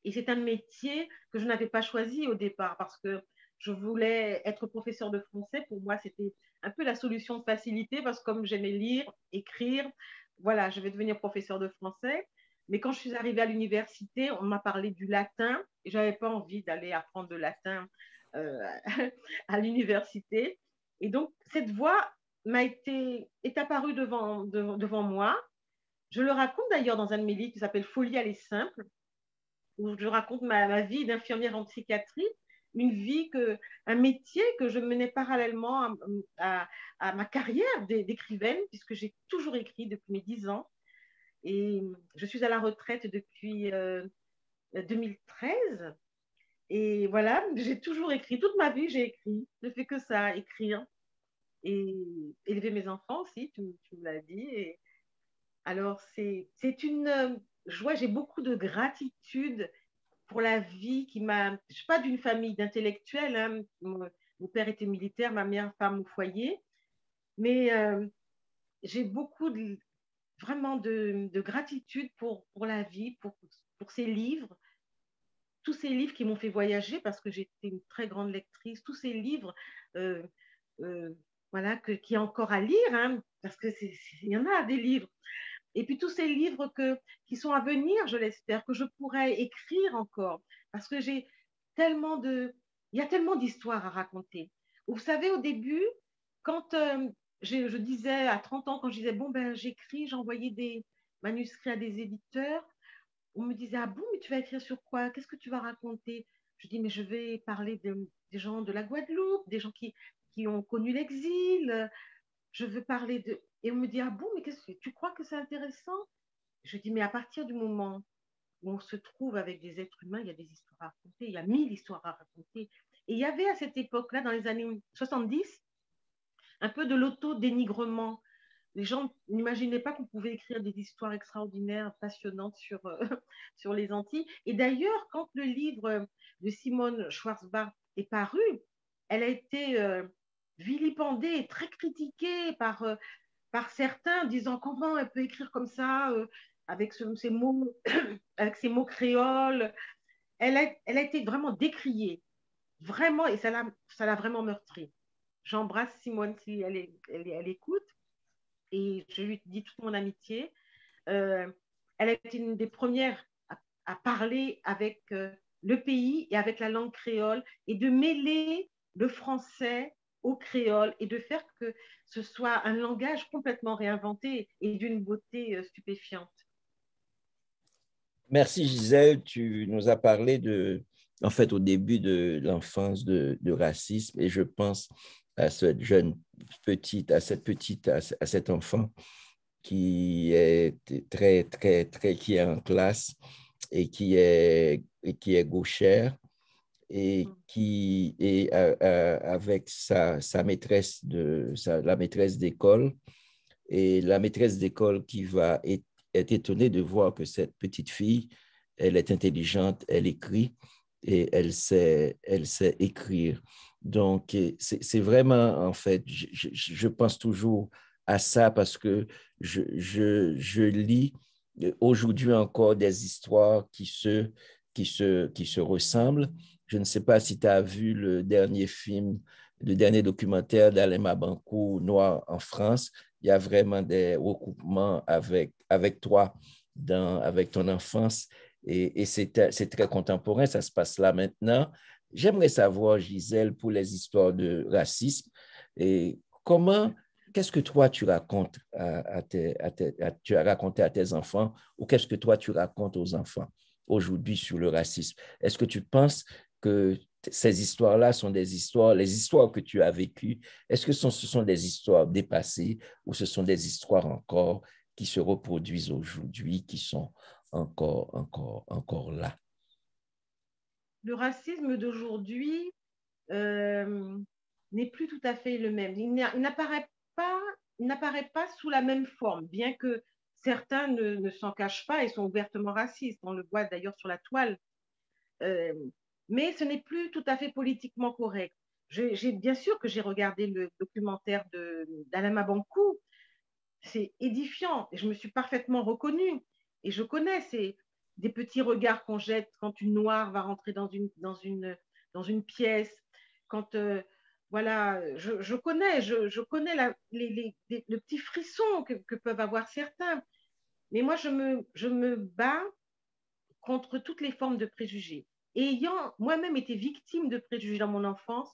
et c'est un métier que je n'avais pas choisi au départ parce que je voulais être professeur de français. Pour moi, c'était un peu la solution de facilité parce que comme j'aimais lire, écrire, voilà, je vais devenir professeur de français. Mais quand je suis arrivée à l'université, on m'a parlé du latin et je n'avais pas envie d'aller apprendre le latin euh, à l'université. Et donc, cette voix est apparue devant moi. Je le raconte d'ailleurs dans un de mes livres qui s'appelle Folie aller simple, où je raconte ma vie d'infirmière en psychiatrie, un métier que je menais parallèlement à ma carrière d'écrivaine, puisque j'ai toujours écrit depuis mes 10 ans. Et je suis à la retraite depuis 2013. Et voilà, j'ai toujours écrit. Toute ma vie, j'ai écrit. Je ne fais que ça, écrire. Et élever mes enfants aussi, tu me l'as dit. Et alors, c'est une joie. J'ai beaucoup de gratitude pour la vie qui m'a. Je ne suis pas d'une famille d'intellectuels. Hein. Mon père était militaire, ma mère femme au foyer. Mais j'ai beaucoup vraiment de gratitude pour la vie, pour ces livres, tous ces livres qui m'ont fait voyager parce que j'étais une très grande lectrice, tous ces livres euh, euh, voilà, qu'il y a encore à lire, hein, parce qu'il y en a des livres. Et puis tous ces livres qui sont à venir, je l'espère, que je pourrai écrire encore, parce que il y a tellement d'histoires à raconter. Vous savez, au début, quand je disais à 30 ans, quand je disais, bon, ben j'écris, j'envoyais des manuscrits à des éditeurs, on me disait, ah bon, mais tu vas écrire sur quoi? Qu'est-ce que tu vas raconter? Je dis, mais je vais parler des gens de la Guadeloupe, des gens qui ont connu l'exil. Je veux parler de... Et on me dit, ah bon, mais qu'est-ce que tu crois que c'est intéressant? Je dis, mais à partir du moment où on se trouve avec des êtres humains, il y a des histoires à raconter, il y a 1000 histoires à raconter. Et il y avait à cette époque-là, dans les années 70, un peu de l'auto-dénigrement. Les gens n'imaginaient pas qu'on pouvait écrire des histoires extraordinaires, passionnantes sur les Antilles. Et d'ailleurs, quand le livre de Simone Schwarzbach est paru, elle a été vilipendée et très critiquée par certains, disant comment elle peut écrire comme ça, avec ces mots, avec ces mots créoles. Elle a été vraiment décriée, vraiment, et ça l'a vraiment meurtrie. J'embrasse Simone si elle écoute et je lui dis toute mon amitié. Elle a été une des premières à parler avec le pays et avec la langue créole et de mêler le français au créole et de faire que ce soit un langage complètement réinventé et d'une beauté stupéfiante. Merci Gisèle, tu nous as parlé en fait, au début de l'enfance de racisme et je pense à cette jeune petite, à cet enfant qui est qui est en classe et qui est gauchère et qui est avec sa maîtresse la maîtresse d'école et la maîtresse d'école qui va être étonnée de voir que cette petite fille, elle est intelligente, elle écrit et elle sait écrire. Donc, c'est vraiment, en fait, je pense toujours à ça parce que je lis aujourd'hui encore des histoires qui se ressemblent. Je ne sais pas si tu as vu le dernier documentaire d'Alain Mabanckou, Noir en France. Il y a vraiment des recoupements avec toi, avec ton enfance. Et c'est très contemporain, ça se passe là maintenant. J'aimerais savoir, Gisèle, pour les histoires de racisme, et qu'est-ce que toi tu racontes tu as raconté à tes enfants, ou qu'est-ce que toi tu racontes aux enfants aujourd'hui sur le racisme? Est-ce que tu penses que ces histoires-là sont les histoires que tu as vécues, est-ce que ce sont des histoires dépassées ou ce sont des histoires encore qui se reproduisent aujourd'hui, qui sont encore là? Le racisme d'aujourd'hui n'est plus tout à fait le même. Il n'apparaît pas sous la même forme, bien que certains ne s'en cachent pas et sont ouvertement racistes. On le voit d'ailleurs sur la toile. Mais ce n'est plus tout à fait politiquement correct. Bien sûr que j'ai regardé le documentaire d'Alain Mabankou. C'est édifiant et je me suis parfaitement reconnue. Et je connais des petits regards qu'on jette quand une noire va rentrer dans une pièce. Quand, voilà, je connais le petit frisson que peuvent avoir certains. Mais moi, je me bats contre toutes les formes de préjugés. Et ayant moi-même été victime de préjugés dans mon enfance,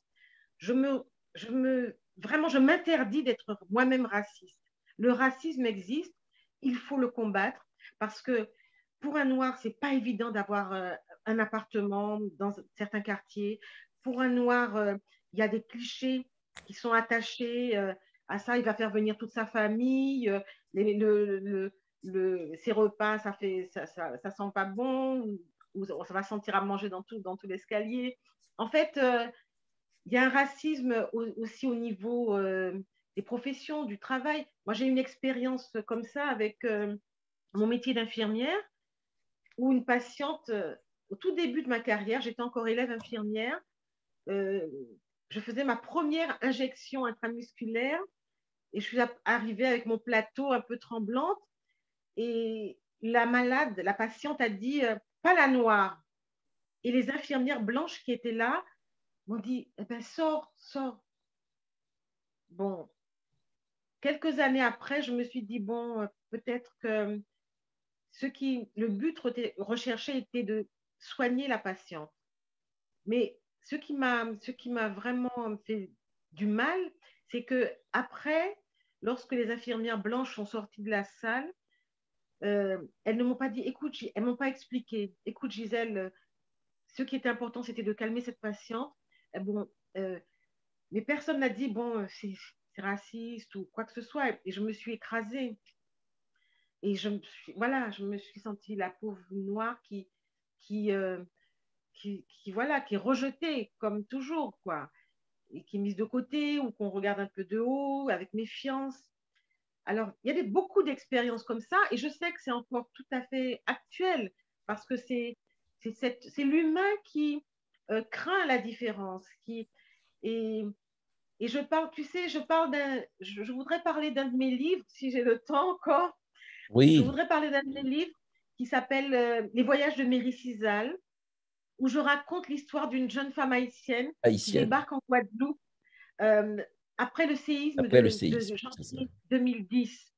vraiment, je m'interdis d'être moi-même raciste. Le racisme existe, il faut le combattre parce que pour un noir, c'est pas évident d'avoir un appartement dans certains quartiers. Pour un noir, il y a des clichés qui sont attachés à ça. Il va faire venir toute sa famille. Ses repas, ça sent pas bon, ou ça va sentir à manger dans tout l'escalier. En fait, il y a un racisme aussi au niveau des professions, du travail. Moi, j'ai une expérience comme ça avec mon métier d'infirmière, où une patiente, au tout début de ma carrière, j'étais encore élève infirmière, euh, je faisais ma première injection intramusculaire et je suis arrivée avec mon plateau un peu tremblante et la patiente a dit pas la noire. Et les infirmières blanches qui étaient là m'ont dit eh ben, sors, sors. Bon, quelques années après, je me suis dit bon, peut-être que le but recherché était de soigner la patiente. Mais ce qui m'a vraiment fait du mal, c'est que après, lorsque les infirmières blanches sont sorties de la salle, elles ne m'ont pas dit, écoute, elles m'ont pas expliqué. Écoute, Gisèle, ce qui était important, c'était de calmer cette patiente. Bon, mais personne n'a dit, bon, c'est raciste ou quoi que ce soit. Et je me suis écrasée. Et je me suis sentie la pauvre noire qui, euh, voilà, qui est rejetée, comme toujours, quoi. Et qui est mise de côté ou qu'on regarde un peu de haut, avec méfiance. Alors, il y a beaucoup d'expériences comme ça, et je sais que c'est encore tout à fait actuel, parce que c'est l'humain qui craint la différence. Et, et je parle, tu sais, je voudrais parler d'un de mes livres, si j'ai le temps encore. Je Oui, voudrais parler d'un de mes livres qui s'appelle Les voyages de Méry Cizal, où je raconte l'histoire d'une jeune femme haïtienne qui haïtienne, débarque en Guadeloupe euh, après le séisme après le de séisme, c'est ça. janvier 2010.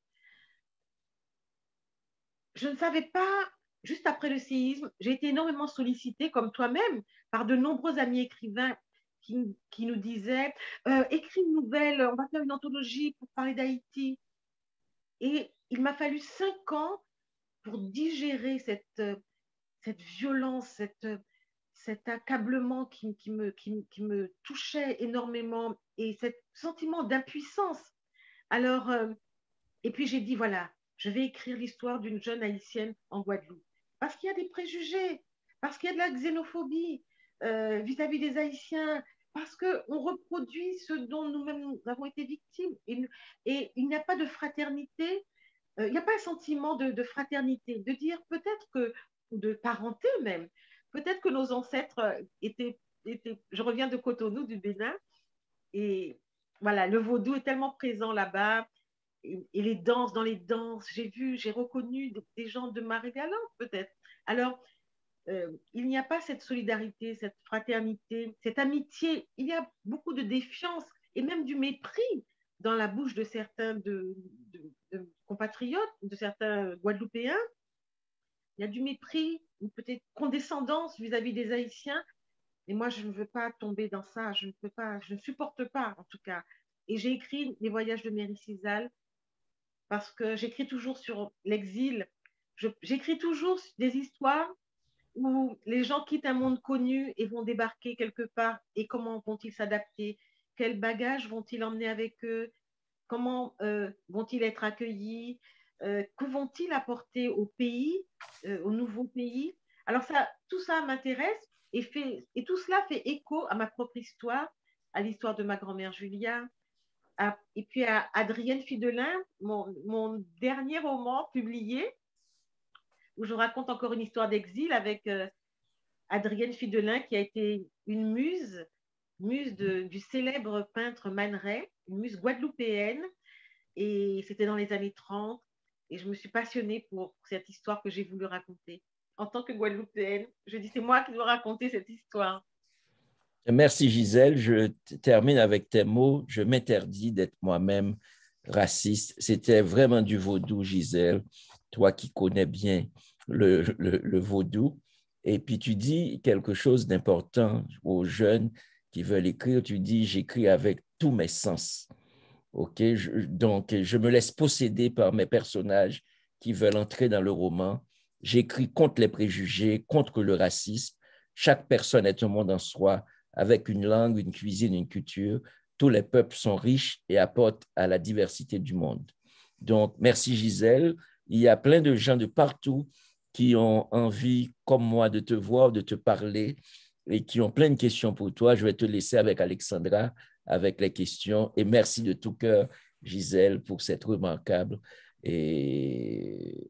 Je ne savais pas, juste après le séisme, j'ai été énormément sollicitée, comme toi-même, par de nombreux amis écrivains qui nous disaient écris une nouvelle, on va faire une anthologie pour parler d'Haïti. Et il m'a fallu 5 ans pour digérer cette violence, cet accablement qui me touchait énormément et ce sentiment d'impuissance. Alors, et puis j'ai dit, voilà, je vais écrire l'histoire d'une jeune haïtienne en Guadeloupe. Parce qu'il y a des préjugés, parce qu'il y a de la xénophobie vis-à-vis des Haïtiens, parce qu'on reproduit ce dont nous-mêmes nous avons été victimes. Et il n'y a pas de fraternité, il n'y a pas un sentiment de fraternité, de dire peut-être que, ou de parenté même, peut-être que nos ancêtres étaient, je reviens de Cotonou, du Bénin, et voilà, le vaudou est tellement présent là-bas, et les danses, dans les danses, j'ai reconnu des gens de Marie-Galante peut-être. Alors, il n'y a pas cette solidarité, cette fraternité, cette amitié. Il y a beaucoup de défiance et même du mépris dans la bouche de certains de compatriotes, de certains Guadeloupéens. Il y a du mépris, une peut-être condescendance vis-à-vis des Haïtiens. Et moi, je ne veux pas tomber dans ça. Je ne peux pas, je ne supporte pas, en tout cas. Et j'ai écrit Les Voyages de Mary Cizal parce que j'écris toujours sur l'exil. J'écris toujours des histoires où les gens quittent un monde connu et vont débarquer quelque part. Et comment vont-ils s'adapter? Quels bagages vont-ils emmener avec eux? Comment vont-ils être accueillis? Que vont-ils apporter au pays, au nouveau pays? Alors ça, tout ça m'intéresse et tout cela fait écho à ma propre histoire, à l'histoire de ma grand-mère Julia, et puis à Adrienne Fidelin, mon dernier roman publié, où je raconte encore une histoire d'exil avec Adrienne Fidelin, qui a été une muse du célèbre peintre Man Ray, une muse guadeloupéenne, et c'était dans les années 30, et je me suis passionnée pour cette histoire que j'ai voulu raconter. En tant que Guadeloupéenne, je dis c'est moi qui dois raconter cette histoire. Merci Gisèle. Je termine avec tes mots. Je m'interdis d'être moi-même raciste. C'était vraiment du vaudou, Gisèle, toi qui connais bien le vaudou. Et puis tu dis quelque chose d'important aux jeunes qui veulent écrire. Tu dis, j'écris avec tous mes sens. Okay? Donc, je me laisse posséder par mes personnages qui veulent entrer dans le roman. J'écris contre les préjugés, contre le racisme. Chaque personne est un monde en soi, avec une langue, une cuisine, une culture. Tous les peuples sont riches et apportent à la diversité du monde. Donc, merci Gisèle. Il y a plein de gens de partout qui ont envie, comme moi, de te voir, de te parler et qui ont plein de questions pour toi. Je vais te laisser avec Alexandra avec les questions. Et merci de tout cœur, Gisèle, pour cette remarquable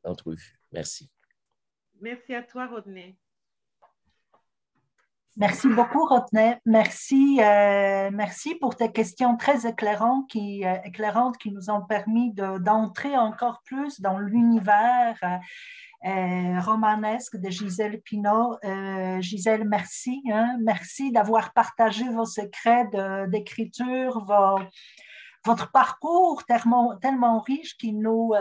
entrevue. Merci. Merci à toi, Rodney. Merci beaucoup, Rodney. Merci, merci pour tes questions très éclairantes qui nous ont permis d'entrer encore plus dans l'univers romanesque de Gisèle Pineau. Gisèle, merci. Hein? Merci d'avoir partagé vos secrets d'écriture, votre parcours tellement riche qui nous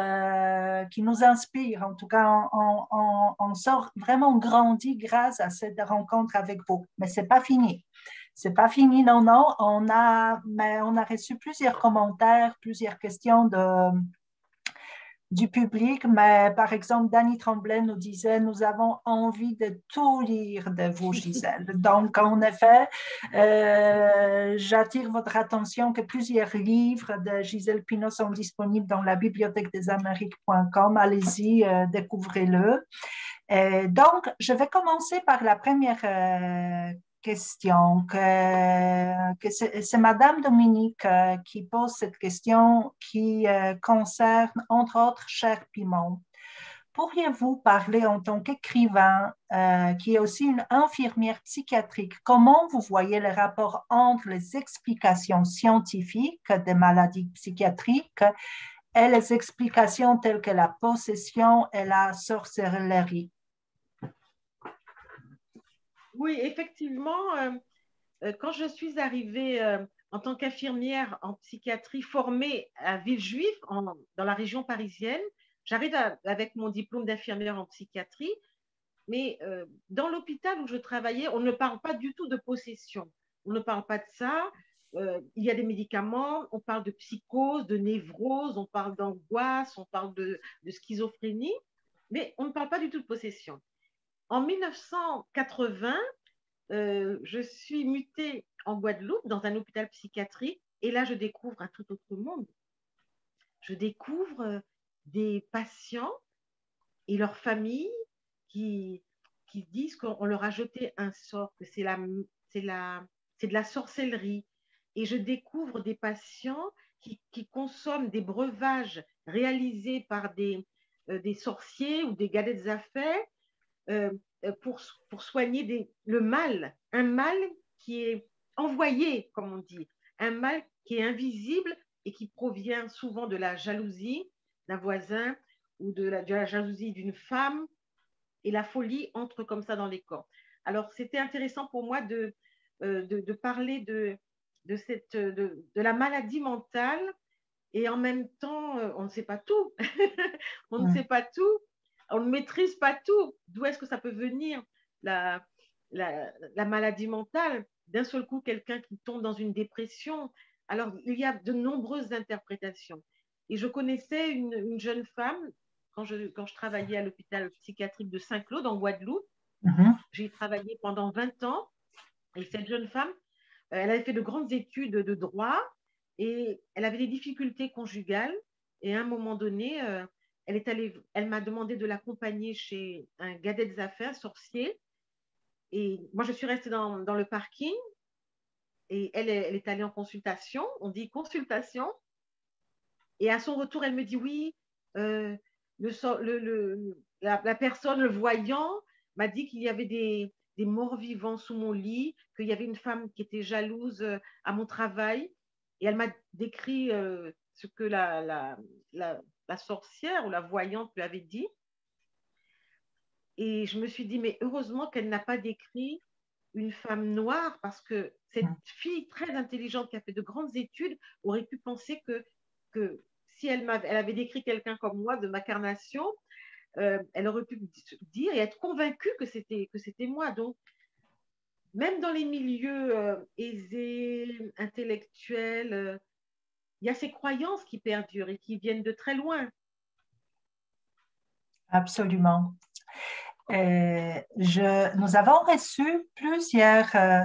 inspire. En tout cas, on sort vraiment grandi grâce à cette rencontre avec vous. Mais ce n'est pas fini. C'est pas fini, non, non. On a reçu plusieurs commentaires, plusieurs questions du public, mais par exemple, Dany Tremblay nous disait, nous avons envie de tout lire de vous, Gisèle. Donc, en effet, j'attire votre attention que plusieurs livres de Gisèle Pineau sont disponibles dans la bibliothèque des Amériques.com. Allez-y, découvrez-le. Donc, je vais commencer par la première question, que c'est Madame Dominique qui pose cette question qui concerne, entre autres, Cher Pimon. Pourriez-vous parler en tant qu'écrivain, qui est aussi une infirmière psychiatrique, comment vous voyez le rapport entre les explications scientifiques des maladies psychiatriques et les explications telles que la possession et la sorcellerie? Oui, effectivement, quand je suis arrivée en tant qu'infirmière en psychiatrie formée à Villejuif, dans la région parisienne, j'arrive avec mon diplôme d'infirmière en psychiatrie, mais dans l'hôpital où je travaillais, on ne parle pas du tout de possession. On ne parle pas de ça. Il y a des médicaments, on parle de psychose, de névrose, on parle d'angoisse, on parle de schizophrénie, mais on ne parle pas du tout de possession. En 1980, je suis mutée en Guadeloupe dans un hôpital psychiatrique et là, je découvre un tout autre monde. Je découvre des patients et leurs familles qui disent qu'on leur a jeté un sort, que c'est de la sorcellerie. Et je découvre des patients qui consomment des breuvages réalisés par des sorciers ou des galettes à fées pour soigner le mal, un mal qui est envoyé, comme on dit, un mal qui est invisible et qui provient souvent de la jalousie d'un voisin ou de la jalousie d'une femme, et la folie entre comme ça dans les corps. Alors, c'était intéressant pour moi de parler de la maladie mentale, et en même temps, on ne sait pas tout. On ne sait pas tout. on ne maîtrise pas tout. D'où est-ce que ça peut venir, la, la maladie mentale? D'un seul coup, quelqu'un qui tombe dans une dépression. Alors, il y a de nombreuses interprétations. Et je connaissais une jeune femme, quand je travaillais à l'hôpital psychiatrique de Saint-Claude, en Guadeloupe. J'ai travaillé pendant 20 ans. Et cette jeune femme, elle avait fait de grandes études de droit et elle avait des difficultés conjugales. Et à un moment donné, elle m'a demandé de l'accompagner chez un gars des affaires, sorcier. Et moi, je suis restée dans le parking et elle est allée en consultation. On dit consultation. Et à son retour, elle me dit oui, euh, la personne, le voyant, m'a dit qu'il y avait des morts vivants sous mon lit, qu'il y avait une femme qui était jalouse à mon travail. Et elle m'a décrit ce que la sorcière ou la voyante lui avait dit. Et je me suis dit, mais heureusement qu'elle n'a pas décrit une femme noire, parce que cette fille très intelligente qui a fait de grandes études aurait pu penser que si elle avait décrit quelqu'un comme moi de ma carnation, elle aurait pu dire et être convaincue que c'était moi. Donc, même dans les milieux aisés, intellectuels, il y a ces croyances qui perdurent et qui viennent de très loin. Absolument. Nous avons reçu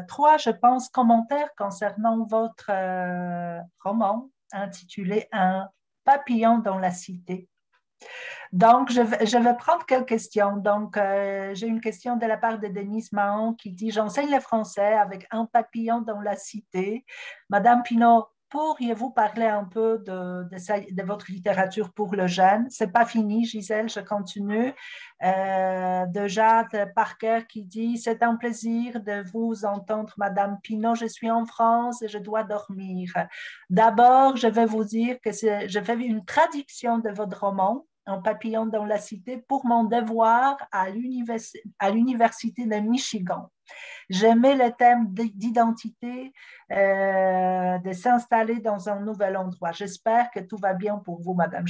trois, je pense, commentaires concernant votre roman intitulé Un papillon dans la cité. Donc, je vais prendre quelques questions. Donc, j'ai une question de la part de Denise Mahon qui dit: J'enseigne le français avec un papillon dans la cité. Madame Pinault, pourriez-vous parler un peu de votre littérature pour le jeune? C'est pas fini, Gisèle, je continue. De Jade Parker qui dit: C'est un plaisir de vous entendre, Madame Pinault. Je suis en France et je dois dormir. D'abord, je vais vous dire que je fais une traduction de votre roman Un papillon dans la cité pour mon devoir à l'université de Michigan. J'aimais le thème d'identité, de s'installer dans un nouvel endroit. J'espère que tout va bien pour vous, Madame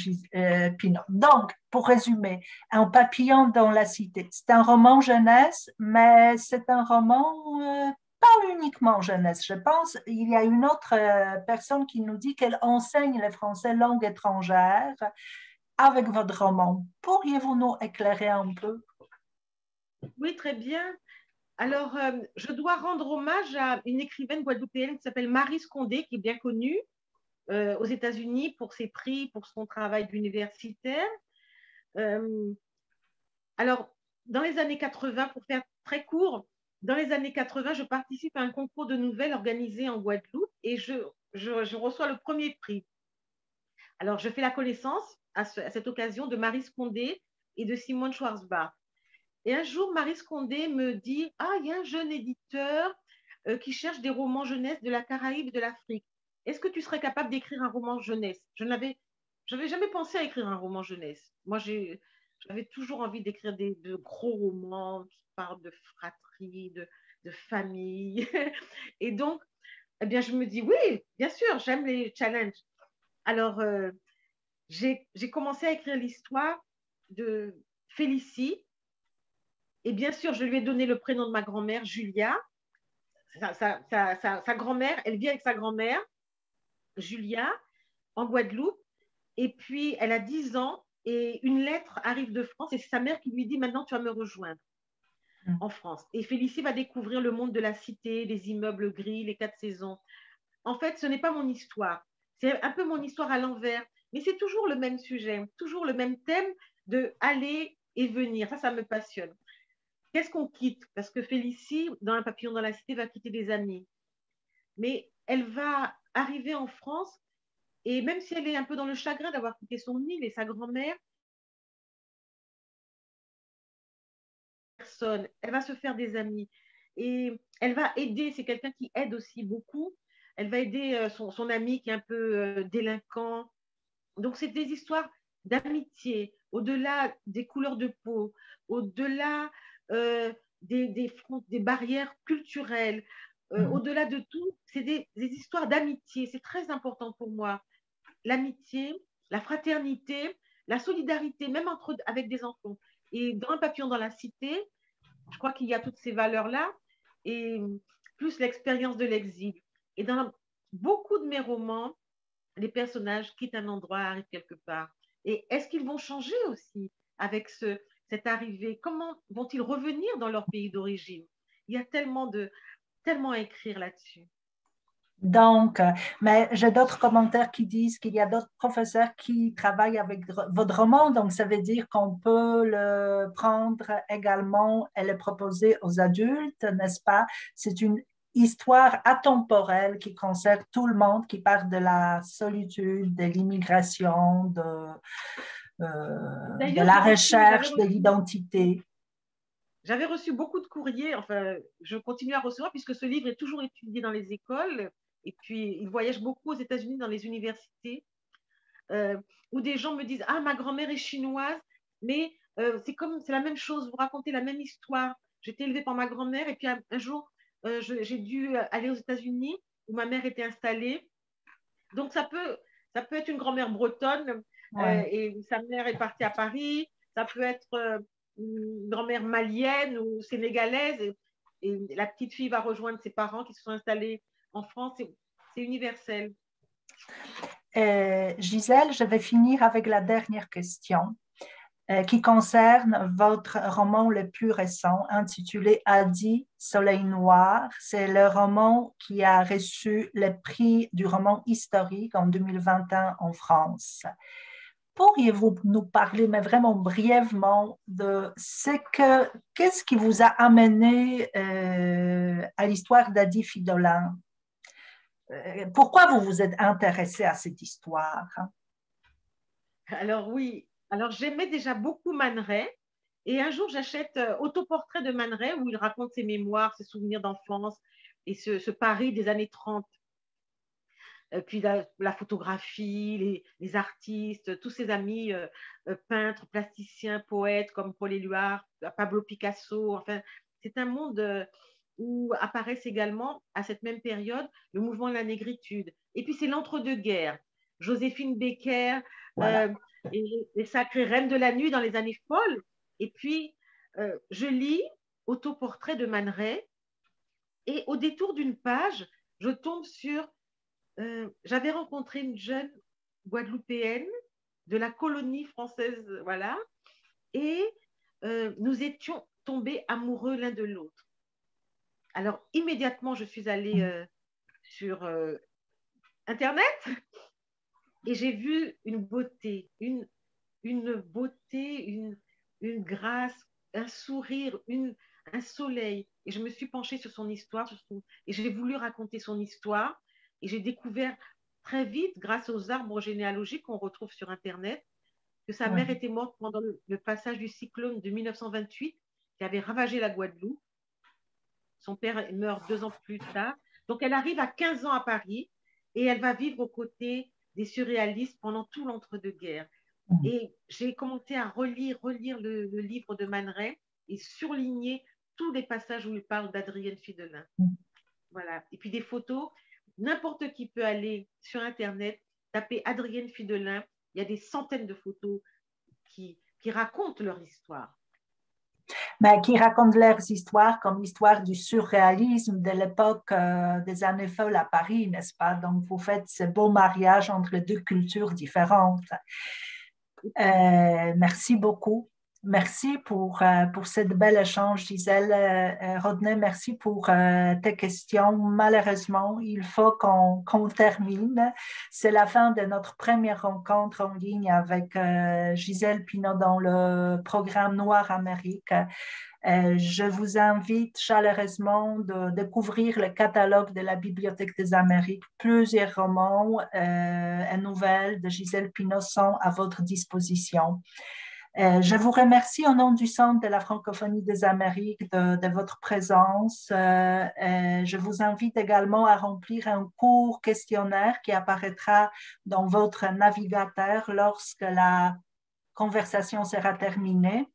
Pinault. Donc, pour résumer, Un papillon dans la cité, c'est un roman jeunesse, mais c'est un roman pas uniquement jeunesse. Je pense il y a une autre personne qui nous dit qu'elle enseigne le français langue étrangère avec votre roman. Pourriez-vous nous éclairer un peu? Oui, très bien. Alors, je dois rendre hommage à une écrivaine guadeloupéenne qui s'appelle Maryse Condé, qui est bien connue aux États-Unis pour ses prix, pour son travail d'universitaire. Alors, dans les années 80, pour faire très court, dans les années 80, je participe à un concours de nouvelles organisé en Guadeloupe et je reçois le premier prix. Alors, je fais la connaissance à cette occasion de Maryse Condé et de Simone Schwarzbach. Et un jour, Maryse Condé me dit: Ah, il y a un jeune éditeur qui cherche des romans jeunesse de la Caraïbe et de l'Afrique. Est-ce que tu serais capable d'écrire un roman jeunesse? Je n'avais jamais pensé à écrire un roman jeunesse. Moi, j'avais toujours envie d'écrire de gros romans qui parlent de fratrie, de famille. Et donc, eh bien, je me dis: Oui, bien sûr, j'aime les challenges. Alors, j'ai commencé à écrire l'histoire de Félicie. Et bien sûr, je lui ai donné le prénom de ma grand-mère, Julia. Sa grand-mère, elle vit avec sa grand-mère, Julia, en Guadeloupe. Et puis, elle a 10 ans et une lettre arrive de France et c'est sa mère qui lui dit: Maintenant, tu vas me rejoindre en France. Et Félicie va découvrir le monde de la cité, les immeubles gris, les 4 saisons. En fait, ce n'est pas mon histoire. C'est un peu mon histoire à l'envers. Mais c'est toujours le même sujet, toujours le même thème de aller et venir. Ça me passionne. Qu'est-ce qu'on quitte? Parce que Félicie, dans Un papillon dans la cité, va quitter des amis. Mais elle va arriver en France, et même si elle est un peu dans le chagrin d'avoir quitté son île et sa grand-mère, personne, elle va se faire des amis. Et elle va aider, c'est quelqu'un qui aide aussi beaucoup. Elle va aider son ami qui est un peu délinquant. Donc, c'est des histoires d'amitié, au-delà des couleurs de peau, au-delà des barrières culturelles, au-delà de tout, c'est des histoires d'amitié. C'est très important pour moi. L'amitié, la fraternité, la solidarité, même avec des enfants. Et dans Un papillon dans la cité, je crois qu'il y a toutes ces valeurs-là, et plus l'expérience de l'exil. Et dans beaucoup de mes romans, les personnages quittent un endroit, arrivent quelque part. Et est-ce qu'ils vont changer aussi avec cette arrivée? Comment vont-ils revenir dans leur pays d'origine? Il y a tellement à écrire là-dessus. Donc, mais j'ai d'autres commentaires qui disent qu'il y a d'autres professeurs qui travaillent avec votre roman, donc ça veut dire qu'on peut le prendre également et le proposer aux adultes, n'est-ce pas? C'est une histoire atemporelle qui concerne tout le monde, qui parle de la solitude, de l'immigration, de la recherche de l'identité. J'avais reçu beaucoup de courriers, enfin, je continue à recevoir puisque ce livre est toujours étudié dans les écoles et puis il voyage beaucoup aux États-Unis dans les universités où des gens me disent « Ah, ma grand-mère est chinoise, mais c'est la même chose, vous racontez la même histoire. J'étais élevée par ma grand-mère et puis un jour, j'ai dû aller aux États-Unis où ma mère était installée. » Donc, ça peut être une grand-mère bretonne et sa mère est partie à Paris. Ça peut être une grand-mère malienne ou sénégalaise et la petite fille va rejoindre ses parents qui se sont installés en France. C'est universel. Gisèle, je vais finir avec la dernière question qui concerne votre roman le plus récent intitulé Adi, Soleil Noir. C'est le roman qui a reçu le prix du roman historique en 2021 en France. Pourriez-vous nous parler, mais vraiment brièvement, de qu'est-ce qui vous a amené à l'histoire d'Adi Fridolin? Pourquoi vous vous êtes intéressé à cette histoire? Alors oui, j'aimais déjà beaucoup Man Ray et un jour j'achète Autoportrait de Man Ray où il raconte ses mémoires, ses souvenirs d'enfance et ce Paris des années 30. Puis la photographie, les artistes, tous ses amis peintres, plasticiens, poètes comme Paul Éluard, Pablo Picasso. Enfin, c'est un monde où apparaissent également, à cette même période, le mouvement de la négritude. Et puis, c'est l'entre-deux-guerres. Joséphine Baker, Voilà. les sacrées reines de la nuit dans les années folles. Et puis, je lis Autoportrait de Man Ray et au détour d'une page, je tombe sur j'avais rencontré une jeune guadeloupéenne de la colonie française, voilà, et nous étions tombés amoureux l'un de l'autre. Alors, immédiatement, je suis allée sur Internet et j'ai vu une beauté, une beauté, une grâce, un sourire, un soleil. Et je me suis penchée sur son histoire et j'ai voulu raconter son histoire. Et j'ai découvert très vite, grâce aux arbres généalogiques qu'on retrouve sur Internet, que sa mère était morte pendant le passage du cyclone de 1928 qui avait ravagé la Guadeloupe. Son père meurt 2 ans plus tard. Donc, elle arrive à 15 ans à Paris et elle va vivre aux côtés des surréalistes pendant tout l'entre-deux-guerres. Et j'ai commencé à relire le livre de Man Ray et surligner tous les passages où il parle d'Adrienne Fridolin. Voilà. Et puis des photos. N'importe qui peut aller sur Internet, taper Adrienne Fridolin. Il y a des centaines de photos qui racontent leur histoire. Mais qui racontent leurs histoires comme l'histoire du surréalisme de l'époque des années folles à Paris, n'est-ce pas? Donc, vous faites ce beau mariage entre les deux cultures différentes. Merci beaucoup. Merci pour cette belle échange, Gisèle. Rodney, merci pour tes questions. Malheureusement, il faut qu'on termine. C'est la fin de notre première rencontre en ligne avec Gisèle Pineau dans le programme Noir Amérique. Je vous invite chaleureusement de découvrir le catalogue de la Bibliothèque des Amériques. Plusieurs romans et nouvelles de Gisèle Pineau sont à votre disposition. Je vous remercie au nom du Centre de la francophonie des Amériques de votre présence. Je vous invite également à remplir un court questionnaire qui apparaîtra dans votre navigateur lorsque la conversation sera terminée.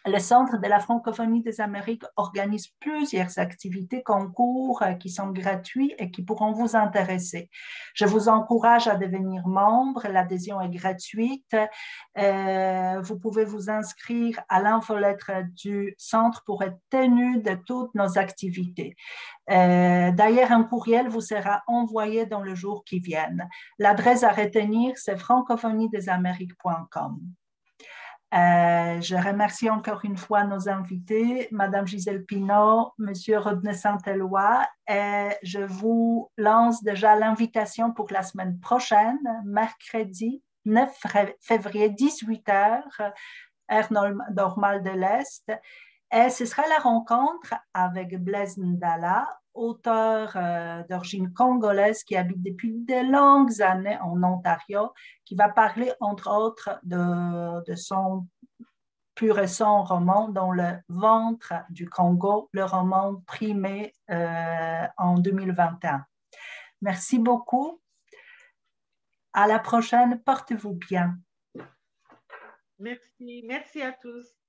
Le Centre de la francophonie des Amériques organise plusieurs activités, concours qui sont gratuits et qui pourront vous intéresser. Je vous encourage à devenir membre. L'adhésion est gratuite. Vous pouvez vous inscrire à l'infolettre du centre pour être tenu de toutes nos activités. D'ailleurs, un courriel vous sera envoyé dans le jour qui viennent. L'adresse à retenir, c'est francophoniedésamériques.com. Je remercie encore une fois nos invités, Madame Gisèle Pineau, Monsieur Rodney Saint-Éloi, et je vous lance déjà l'invitation pour la semaine prochaine, mercredi 9 février, 18h, heure normale de l'Est. Et ce sera la rencontre avec Blaise Ndala, auteur d'origine congolaise qui habite depuis de longues années en Ontario, qui va parler entre autres de son plus récent roman Dans le ventre du Congo, le roman primé en 2021. Merci beaucoup. À la prochaine. Portez-vous bien. Merci. Merci à tous.